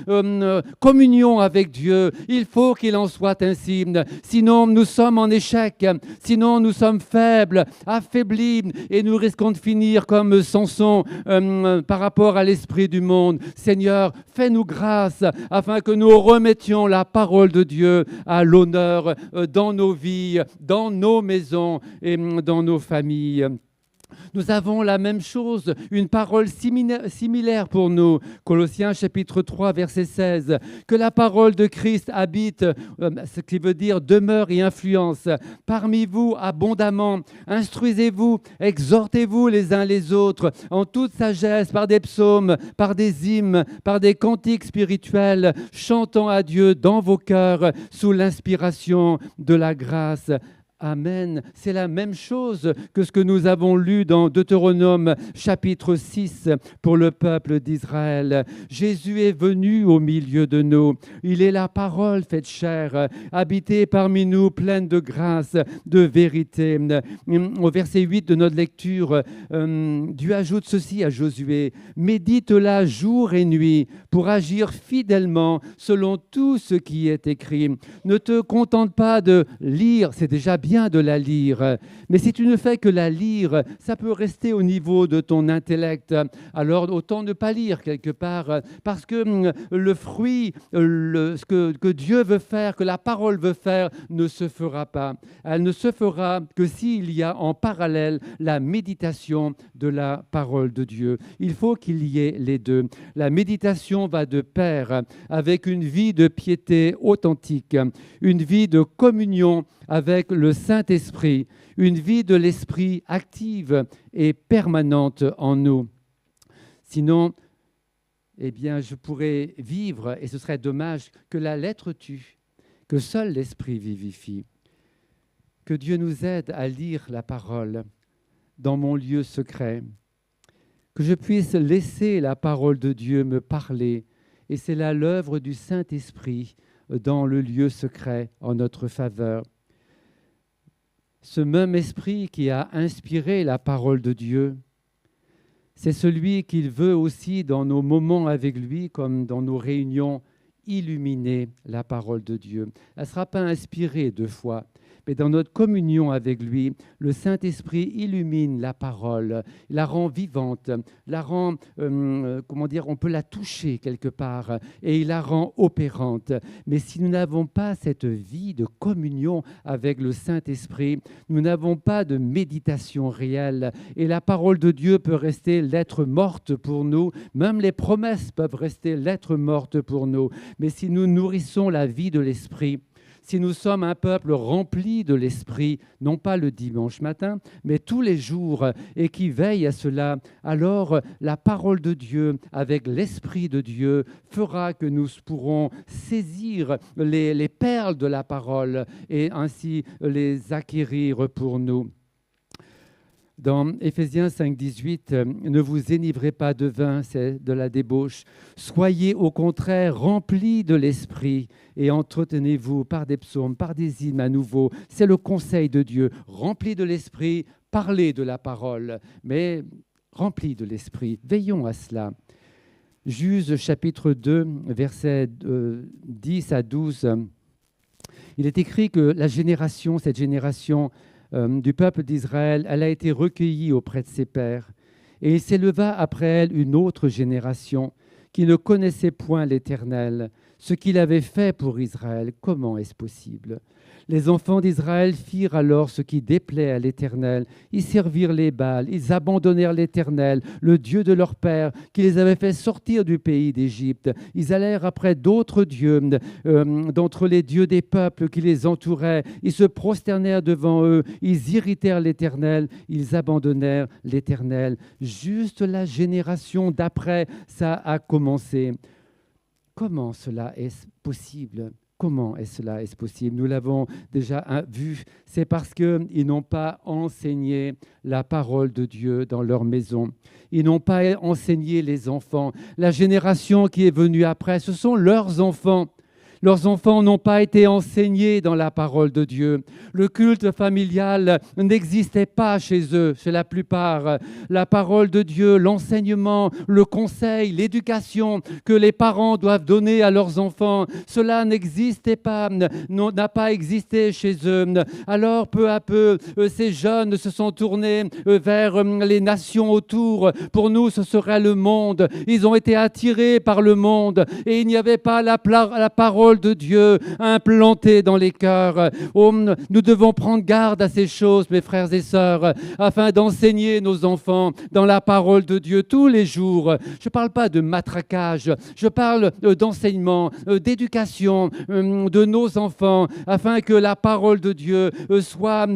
communion avec Dieu. Il faut qu'il en soit ainsi. Sinon, nous sommes en échec. Sinon, nous sommes faibles, affaiblis, et nous risquons de finir comme Samson par rapport à l'esprit du monde. Seigneur, fais-nous grâce afin que nous remettions la parole de Dieu à l'honneur dans nos vies, dans nos maisons et dans nos familles. Nous avons la même chose, une parole similaire pour nous. Colossiens chapitre 3, verset 16. Que la parole de Christ habite, ce qui veut dire demeure et influence, parmi vous abondamment. Instruisez-vous, exhortez-vous les uns les autres en toute sagesse, par des psaumes, par des hymnes, par des cantiques spirituels, chantant à Dieu dans vos cœurs sous l'inspiration de la grâce. Amen. C'est la même chose que ce que nous avons lu dans Deutéronome chapitre 6 pour le peuple d'Israël. Jésus est venu au milieu de nous. Il est la parole faite chair, habitée parmi nous, pleine de grâce, de vérité. Au verset 8 de notre lecture, Dieu ajoute ceci à Josué. Médite-la jour et nuit pour agir fidèlement selon tout ce qui est écrit. Ne te contente pas de lire, c'est déjà bien de la lire, mais si tu ne fais que la lire, ça peut rester au niveau de ton intellect. Alors autant ne pas lire quelque part, parce que le fruit, ce que Dieu veut faire, que la parole veut faire, ne se fera pas. Elle ne se fera que s'il y a en parallèle la méditation de la parole de Dieu. Il faut qu'il y ait les deux. La méditation va de pair avec une vie de piété authentique, une vie de communion avec le Saint-Esprit, une vie de l'Esprit active et permanente en nous. Sinon, eh bien, je pourrais vivre, et ce serait dommage, que la lettre tue, que seul l'Esprit vivifie. Que Dieu nous aide à lire la parole dans mon lieu secret, que je puisse laisser la parole de Dieu me parler, et c'est là l'œuvre du Saint-Esprit dans le lieu secret en notre faveur. Ce même esprit qui a inspiré la parole de Dieu, c'est celui qu'il veut aussi dans nos moments avec lui, comme dans nos réunions, illuminer la parole de Dieu. Elle ne sera pas inspirée deux fois, mais dans notre communion avec lui, le Saint-Esprit illumine la parole, la rend vivante, la rend, on peut la toucher quelque part et il la rend opérante. Mais si nous n'avons pas cette vie de communion avec le Saint-Esprit, nous n'avons pas de méditation réelle et la parole de Dieu peut rester lettre morte pour nous, même les promesses peuvent rester lettre morte pour nous. Mais si nous nourrissons la vie de l'Esprit, si nous sommes un peuple rempli de l'Esprit, non pas le dimanche matin, mais tous les jours, et qui veille à cela, alors la parole de Dieu, avec l'Esprit de Dieu, fera que nous pourrons saisir les perles de la parole et ainsi les acquérir pour nous. Dans Éphésiens 5, 18, ne vous enivrez pas de vin, c'est de la débauche. Soyez au contraire remplis de l'Esprit et entretenez-vous par des psaumes, par des hymnes à nouveau. C'est le conseil de Dieu. Remplis de l'Esprit, parlez de la parole, mais remplis de l'Esprit. Veillons à cela. Juge chapitre 2, versets 10 à 12. Il est écrit que cette génération du peuple d'Israël, elle a été recueillie auprès de ses pères. Et il s'éleva après elle une autre génération qui ne connaissait point l'Éternel. Ce qu'il avait fait pour Israël, comment est-ce possible ? Les enfants d'Israël firent alors ce qui déplaît à l'Éternel. Ils servirent les Baals, ils abandonnèrent l'Éternel, le Dieu de leur père, qui les avait fait sortir du pays d'Égypte. Ils allèrent après d'autres dieux, d'entre les dieux des peuples qui les entouraient. Ils se prosternèrent devant eux, ils irritèrent l'Éternel, ils abandonnèrent l'Éternel. Juste la génération d'après, ça a commencé. Comment cela est possible ? Comment est cela est possible ? Nous l'avons déjà vu, c'est parce qu'ils n'ont pas enseigné la parole de Dieu dans leur maison. Ils n'ont pas enseigné les enfants. La génération qui est venue après, ce sont leurs enfants. Leurs enfants n'ont pas été enseignés dans la parole de Dieu. Le culte familial n'existait pas chez eux, chez la plupart. La parole de Dieu, l'enseignement, le conseil, l'éducation que les parents doivent donner à leurs enfants, cela n'existait pas, n'a pas existé chez eux. Alors, peu à peu, ces jeunes se sont tournés vers les nations autour. Pour nous, ce serait le monde. Ils ont été attirés par le monde et il n'y avait pas la parole de Dieu implantée dans les cœurs. Oh, nous devons prendre garde à ces choses, mes frères et sœurs, afin d'enseigner nos enfants dans la parole de Dieu tous les jours. Je ne parle pas de matraquage, je parle d'enseignement, d'éducation de nos enfants, afin que la parole de Dieu soit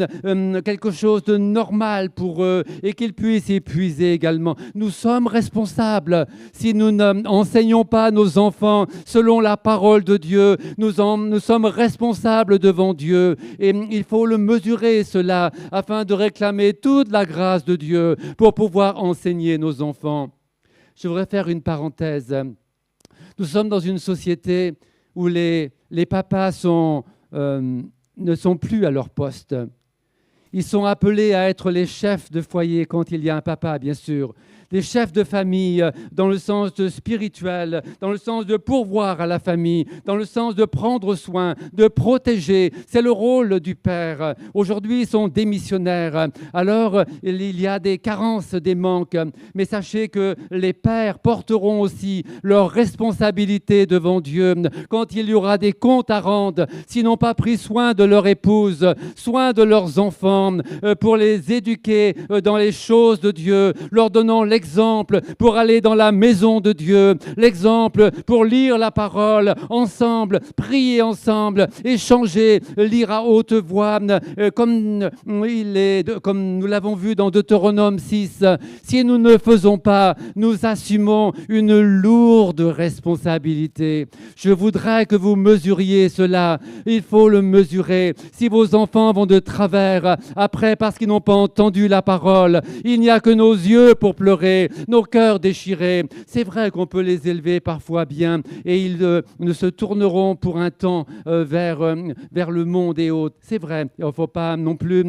quelque chose de normal pour eux et qu'ils puissent y puiser également. Nous sommes responsables. Si nous n'enseignons pas nos enfants selon la parole de Dieu, nous sommes responsables devant Dieu et il faut le mesurer cela afin de réclamer toute la grâce de Dieu pour pouvoir enseigner nos enfants. Je voudrais faire une parenthèse. Nous sommes dans une société où les papas ne sont plus à leur poste. Ils sont appelés à être les chefs de foyer quand il y a un papa, bien sûr. Des chefs de famille dans le sens de spirituel, dans le sens de pourvoir à la famille, dans le sens de prendre soin, de protéger. C'est le rôle du père. Aujourd'hui, ils sont démissionnaires. Alors, il y a des carences, des manques. Mais sachez que les pères porteront aussi leurs responsabilités devant Dieu quand il y aura des comptes à rendre, s'ils n'ont pas pris soin de leur épouse, soin de leurs enfants, pour les éduquer dans les choses de Dieu, leur donnant l'exemple pour aller dans la maison de Dieu, l'exemple pour lire la parole ensemble, prier ensemble, échanger, lire à haute voix, comme nous l'avons vu dans Deutéronome 6. Si nous ne faisons pas, nous assumons une lourde responsabilité. Je voudrais que vous mesuriez cela. Il faut le mesurer. Si vos enfants vont de travers après parce qu'ils n'ont pas entendu la parole, il n'y a que nos yeux pour pleurer, nos cœurs déchirés. C'est vrai qu'on peut les élever parfois bien et ils ne se tourneront pour un temps vers le monde et autres. C'est vrai, il ne faut pas non plus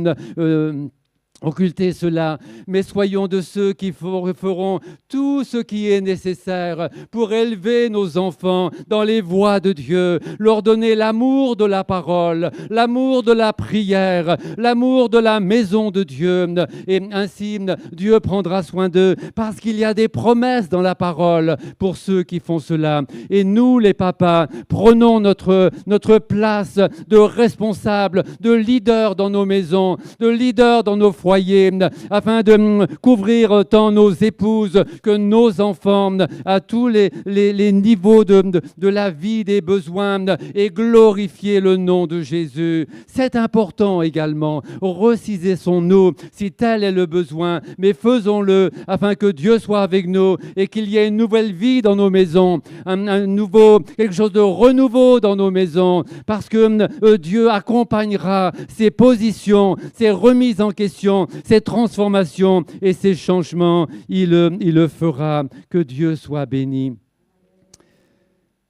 occulter cela, mais soyons de ceux qui feront tout ce qui est nécessaire pour élever nos enfants dans les voies de Dieu, leur donner l'amour de la parole, l'amour de la prière, l'amour de la maison de Dieu. Et ainsi, Dieu prendra soin d'eux parce qu'il y a des promesses dans la parole pour ceux qui font cela. Et nous, les papas, prenons notre place de responsables, de leaders dans nos maisons, de leaders dans nos foyers, afin de couvrir tant nos épouses que nos enfants à tous les niveaux de la vie des besoins et glorifier le nom de Jésus. C'est important également. Ressaisissons-nous si tel est le besoin, mais faisons-le afin que Dieu soit avec nous et qu'il y ait une nouvelle vie dans nos maisons, quelque chose de renouveau dans nos maisons, parce que Dieu accompagnera ces positions, ces remises en question, ces transformations et ces changements. Il le fera. Que Dieu soit béni.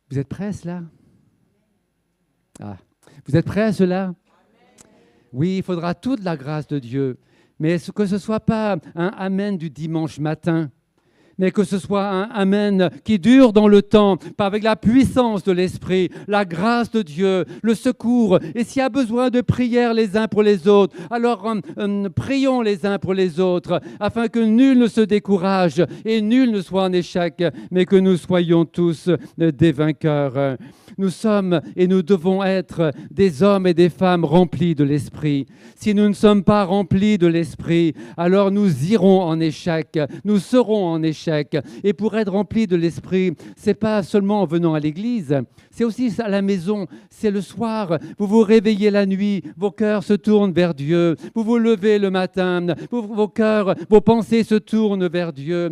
Vous êtes prêts à cela? Vous êtes prêts à cela? Oui, il faudra toute la grâce de Dieu, mais que ce ne soit pas un amen du dimanche matin, mais que ce soit un amen qui dure dans le temps, avec la puissance de l'Esprit, la grâce de Dieu, le secours. Et s'il y a besoin de prière les uns pour les autres, alors prions les uns pour les autres, afin que nul ne se décourage et nul ne soit en échec, mais que nous soyons tous des vainqueurs. Nous sommes et nous devons être des hommes et des femmes remplis de l'Esprit. Si nous ne sommes pas remplis de l'Esprit, alors nous irons en échec, nous serons en échec. Et pour être remplis de l'Esprit, ce n'est pas seulement en venant à l'église, c'est aussi à la maison, c'est le soir. Vous vous réveillez la nuit, vos cœurs se tournent vers Dieu. Vous vous levez le matin, vos cœurs, vos pensées se tournent vers Dieu.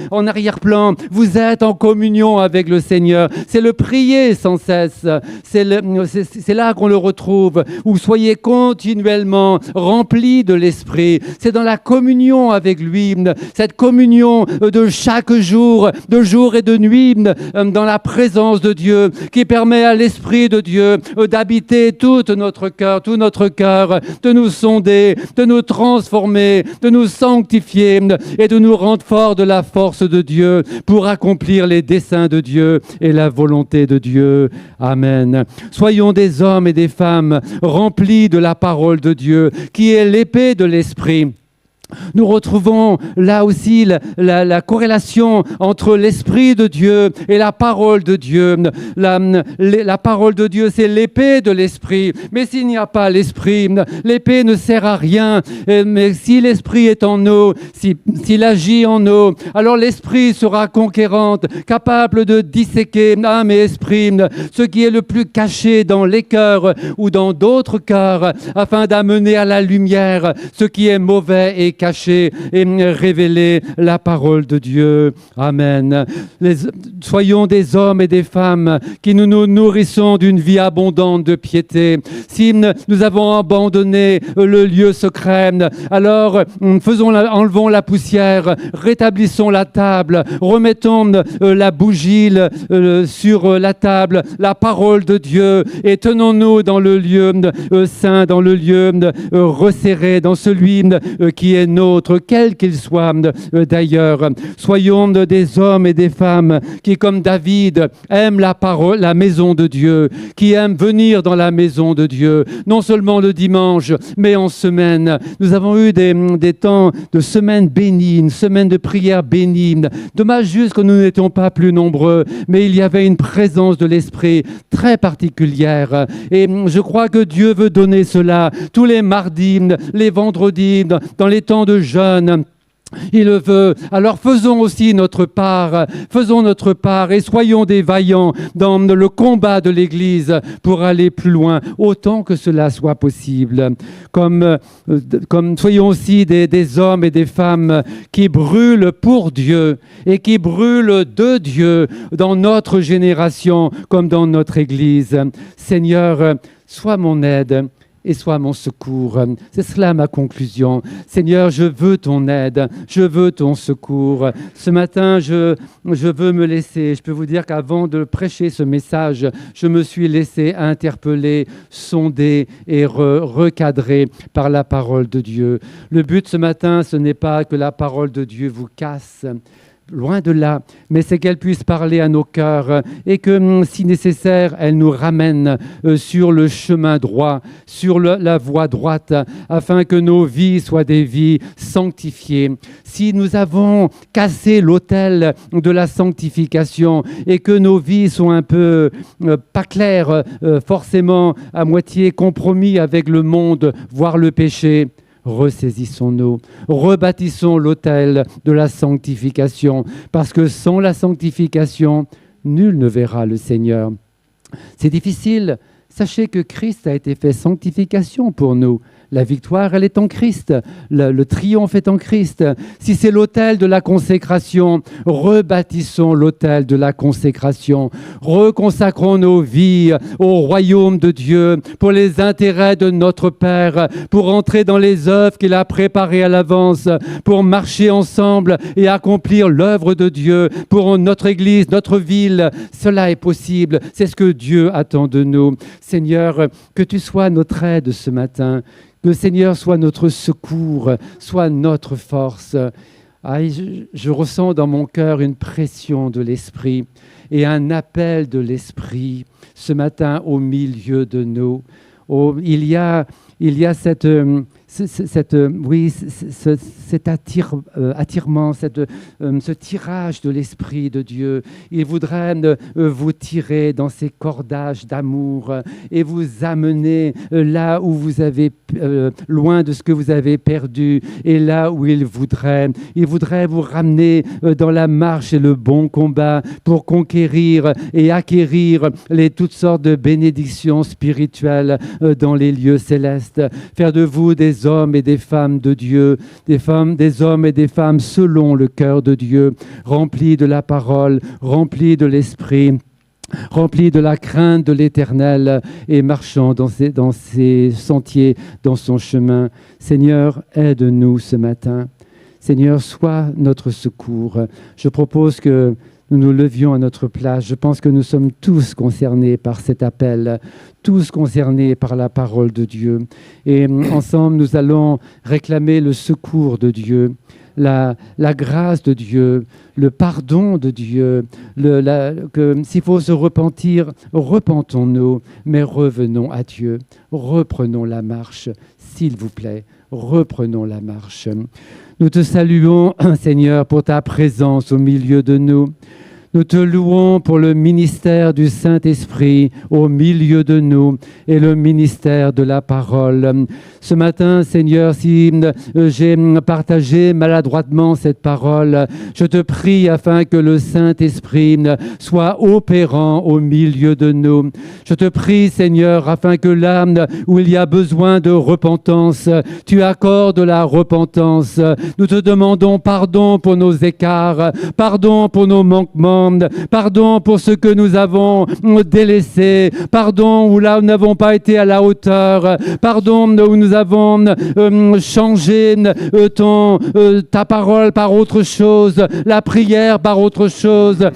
En arrière-plan, vous êtes en communion avec le Seigneur. C'est le prier sans cesse. C'est là qu'on le retrouve. Où soyez continuellement remplis de l'Esprit. C'est dans la communion avec lui, cette communion de chaque jour, de jour et de nuit, dans la présence de Dieu, qui permet à l'Esprit de Dieu d'habiter tout notre cœur, de nous sonder, de nous transformer, de nous sanctifier et de nous rendre forts de la force de Dieu pour accomplir les desseins de Dieu et la volonté de Dieu. Amen. Soyons des hommes et des femmes remplis de la parole de Dieu, qui est l'épée de l'Esprit. Nous retrouvons là aussi la corrélation entre l'Esprit de Dieu et la parole de Dieu. La parole de Dieu, c'est l'épée de l'Esprit. Mais s'il n'y a pas l'Esprit, l'épée ne sert à rien. Mais si l'Esprit est en nous, s'il agit en nous, alors l'Esprit sera conquérante, capable de disséquer âme et esprit, ce qui est le plus caché dans les cœurs ou dans d'autres cœurs, afin d'amener à la lumière ce qui est mauvais et cacher et révéler la parole de Dieu. Amen. Soyons des hommes et des femmes qui nous nourrissons d'une vie abondante de piété. Si nous avons abandonné le lieu secret, alors enlevons la poussière, rétablissons la table, remettons la bougie sur la table, la parole de Dieu, et tenons-nous dans le lieu saint, dans le lieu resserré, dans celui qui est nôtre, quel qu'il soit d'ailleurs. Soyons des hommes et des femmes qui, comme David, aiment la parole, la maison de Dieu, qui aiment venir dans la maison de Dieu, non seulement le dimanche, mais en semaine. Nous avons eu des temps de semaine bénie, une semaine de prière bénie. Dommage juste que nous n'étions pas plus nombreux, mais il y avait une présence de l'Esprit très particulière. Et je crois que Dieu veut donner cela tous les mardis, les vendredis, dans les temps de jeûne. Il le veut. Alors faisons aussi notre part et soyons des vaillants dans le combat de l'Église pour aller plus loin, autant que cela soit possible. Comme soyons aussi des hommes et des femmes qui brûlent pour Dieu et qui brûlent de Dieu dans notre génération comme dans notre Église. Seigneur, sois mon aide et sois mon secours. C'est cela ma conclusion. Seigneur, je veux ton aide, je veux ton secours. Ce matin, je veux me laisser. Je peux vous dire qu'avant de prêcher ce message, je me suis laissé interpeller, sonder et recadrer par la parole de Dieu. Le but ce matin, ce n'est pas que la parole de Dieu vous casse. Loin de là, mais c'est qu'elle puisse parler à nos cœurs et que, si nécessaire, elle nous ramène sur le chemin droit, sur la voie droite, afin que nos vies soient des vies sanctifiées. Si nous avons cassé l'autel de la sanctification et que nos vies sont un peu pas claires, forcément à moitié compromis avec le monde, voire le péché, ressaisissons-nous, rebâtissons l'autel de la sanctification, parce que sans la sanctification, nul ne verra le Seigneur. C'est difficile. Sachez que Christ a été fait sanctification pour nous. La victoire, elle est en Christ. Le triomphe est en Christ. Si c'est l'autel de la consécration, rebâtissons l'autel de la consécration. Reconsacrons nos vies au royaume de Dieu pour les intérêts de notre Père, pour entrer dans les œuvres qu'il a préparées à l'avance, pour marcher ensemble et accomplir l'œuvre de Dieu pour notre Église, notre ville. Cela est possible. C'est ce que Dieu attend de nous. Seigneur, que tu sois notre aide ce matin. Que le Seigneur soit notre secours, soit notre force. Je ressens dans mon cœur une pression de l'Esprit et un appel de l'Esprit ce matin au milieu de nous. Il y a cet attirement, ce tirage de l'Esprit de Dieu. Il voudrait vous tirer dans ces cordages d'amour et vous amener là où vous avez, loin de ce que vous avez perdu, et là où il voudrait vous ramener dans la marche et le bon combat pour conquérir et acquérir toutes sortes de bénédictions spirituelles dans les lieux célestes. Faire de vous des hommes et des femmes de Dieu, des hommes et des femmes selon le cœur de Dieu, remplis de la parole, remplis de l'Esprit, remplis de la crainte de l'Éternel et marchant dans ses sentiers, dans son chemin. Seigneur, aide-nous ce matin. Seigneur, sois notre secours. Je propose que nous nous levions à notre place. Je pense que nous sommes tous concernés par cet appel, tous concernés par la parole de Dieu. Et ensemble, nous allons réclamer le secours de Dieu, la grâce de Dieu, le pardon de Dieu. S'il faut se repentir, repentons-nous, mais revenons à Dieu. Reprenons la marche, s'il vous plaît. Reprenons la marche. Nous te saluons, Seigneur, pour ta présence au milieu de nous. Nous te louons pour le ministère du Saint-Esprit au milieu de nous et le ministère de la parole. Ce matin, Seigneur, si j'ai partagé maladroitement cette parole, je te prie afin que le Saint-Esprit soit opérant au milieu de nous. Je te prie, Seigneur, afin que là où il y a besoin de repentance, tu accordes la repentance. Nous te demandons pardon pour nos écarts, pardon pour nos manquements, pardon pour ce que nous avons délaissé, pardon où là nous n'avons pas été à la hauteur, pardon où nous avons changé ta parole par autre chose, la prière par autre chose,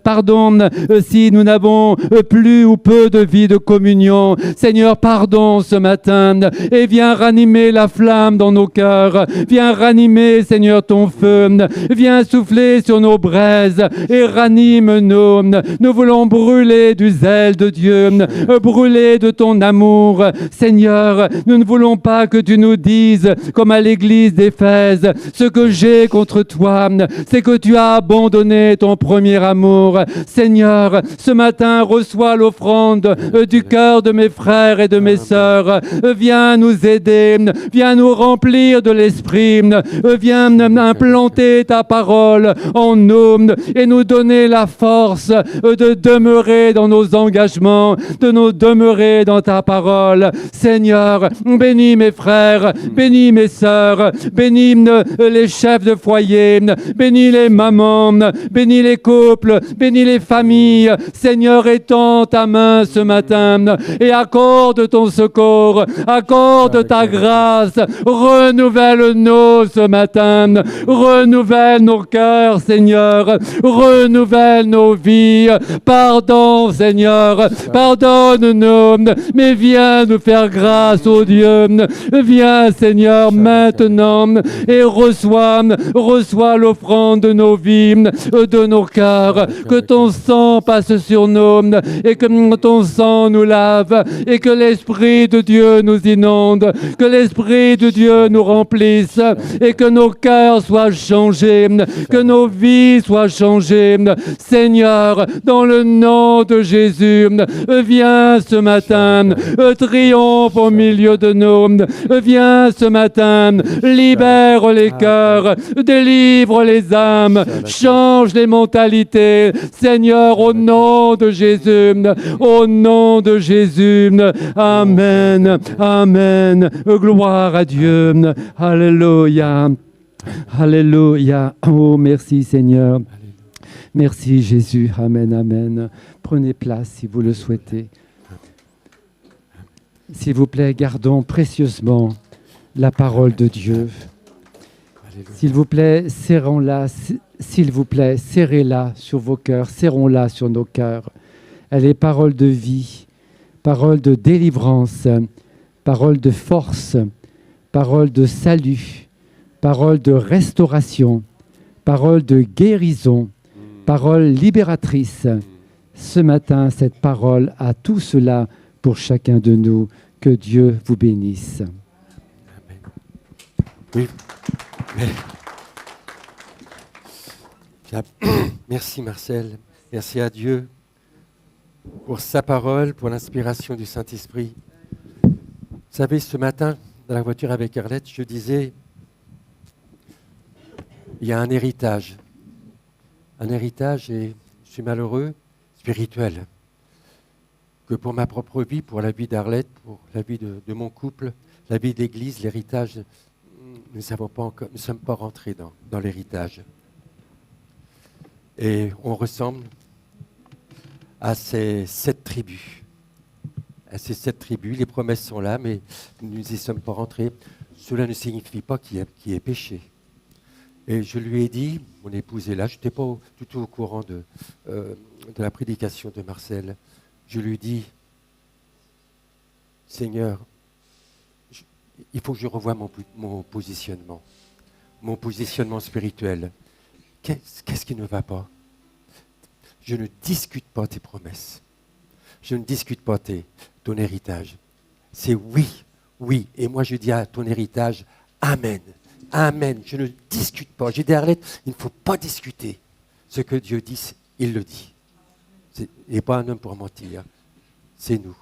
pardon si nous n'avons plus ou peu de vie de communion. Seigneur, pardon ce matin et viens ranimer la flamme dans nos cœurs, viens ranimer, Seigneur, ton feu, viens souffler sur nos braises et ranime-nous. Nous voulons brûler du zèle de Dieu, brûler de ton amour. Seigneur, nous ne voulons pas que tu nous dises, comme à l'église d'Éphèse, ce que j'ai contre toi, c'est que tu as abandonné ton premier amour. Seigneur, ce matin, reçois l'offrande du cœur de mes frères et de mes sœurs. Viens nous aider, viens nous remplir de l'Esprit, viens implanter ta parole en nous et nous donner donner la force de demeurer dans nos engagements, de nous demeurer dans ta parole. Seigneur, bénis mes frères, bénis mes sœurs, bénis les chefs de foyer, bénis les mamans, bénis les couples, bénis les familles. Seigneur, étends ta main ce matin et accorde ton secours, accorde ta grâce, renouvelle-nous ce matin, renouvelle nos cœurs, Seigneur, renouvelle nos vies. Pardon, Seigneur, pardonne-nous, mais viens nous faire grâce, ô Dieu. Viens, Seigneur, maintenant et reçois l'offrande de nos vies, de nos cœurs. Que ton sang passe sur nous et que ton sang nous lave et que l'Esprit de Dieu nous inonde, que l'Esprit de Dieu nous remplisse et que nos cœurs soient changés, que nos vies soient changées. Seigneur, dans le nom de Jésus, viens ce matin, triomphe au milieu de nous. Viens ce matin, libère les cœurs, délivre les âmes, change les mentalités. Seigneur, au nom de Jésus, au nom de Jésus. Amen, amen. Gloire à Dieu. Alléluia. Alléluia. Oh, merci Seigneur. Merci Jésus. Amen, amen. Prenez place si vous le souhaitez. S'il vous plaît, gardons précieusement la parole de Dieu. S'il vous plaît, serrons-la. S'il vous plaît, serrez-la sur vos cœurs, serrons-la sur nos cœurs. Elle est parole de vie, parole de délivrance, parole de force, parole de salut, parole de restauration, parole de guérison, parole libératrice. Ce matin, cette parole a tout cela pour chacun de nous. Que Dieu vous bénisse. Oui. Merci Marcel. Merci à Dieu pour sa parole, pour l'inspiration du Saint-Esprit. Vous savez, ce matin, dans la voiture avec Arlette, je disais, il y a un héritage. Un héritage, et je suis malheureux, spirituel. Que pour ma propre vie, pour la vie d'Arlette, pour la vie de mon couple, la vie d'Église, l'héritage, nous ne sommes pas rentrés dans l'héritage. Et on ressemble à ces 7 tribus. À ces 7 tribus, les promesses sont là, mais nous n'y sommes pas rentrés. Cela ne signifie pas qu'il y ait péché. Et je lui ai dit, mon épouse est là, je n'étais pas du tout au courant de la prédication de Marcel. Je lui ai dit, Seigneur, il faut que je revoie mon positionnement spirituel. Qu'est-ce qui ne va pas? Je ne discute pas tes promesses. Je ne discute pas ton héritage. C'est oui, oui. Et moi je dis à ton héritage, Amen. Amen. Je ne discute pas. J'ai dit à Arlette, il ne faut pas discuter. Ce que Dieu dit, il le dit. Il n'est pas un homme pour mentir. C'est nous.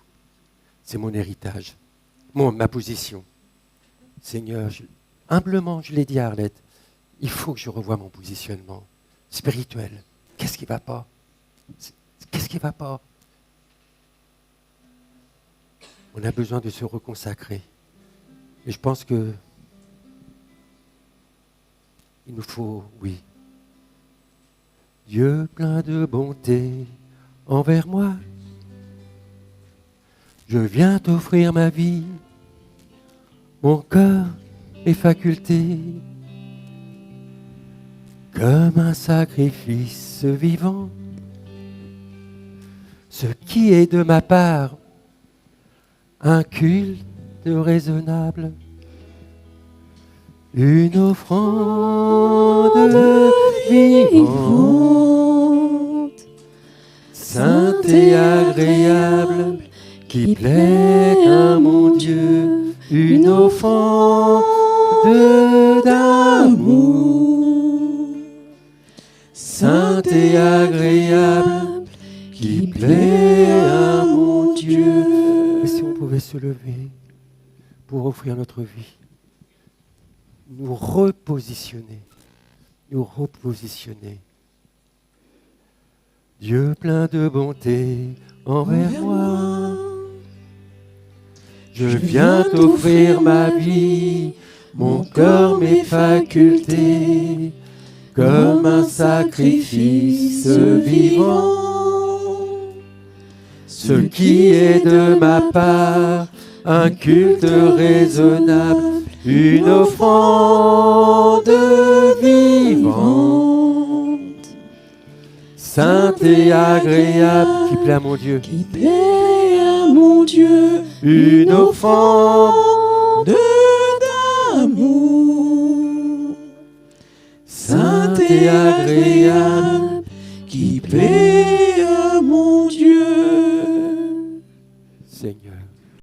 C'est mon héritage. Ma position. Seigneur, humblement, je l'ai dit à Arlette, il faut que je revoie mon positionnement spirituel. Qu'est-ce qui ne va pas? Qu'est-ce qui ne va pas? On a besoin de se reconsacrer. Et je pense que il nous faut, oui. Dieu plein de bonté envers moi, je viens t'offrir ma vie, mon cœur et facultés, comme un sacrifice vivant. Ce qui est de ma part, un culte raisonnable, une offrande vivante, sainte et agréable, qui plaît à mon Dieu, une offrande d'amour, sainte et agréable, qui plaît à mon Dieu. Et si on pouvait se lever pour offrir notre vie, nous repositionner. Dieu plein de bonté envers moi. Je viens t'offrir ma vie, mon cœur, mes facultés, comme un sacrifice vivant. Ce qui est de ma part, un culte raisonnable, une offrande vivante, sainte et agréable, qui plaît à mon Dieu, qui plaît à mon Dieu, une offrande d'amour, sainte et agréable, qui plaît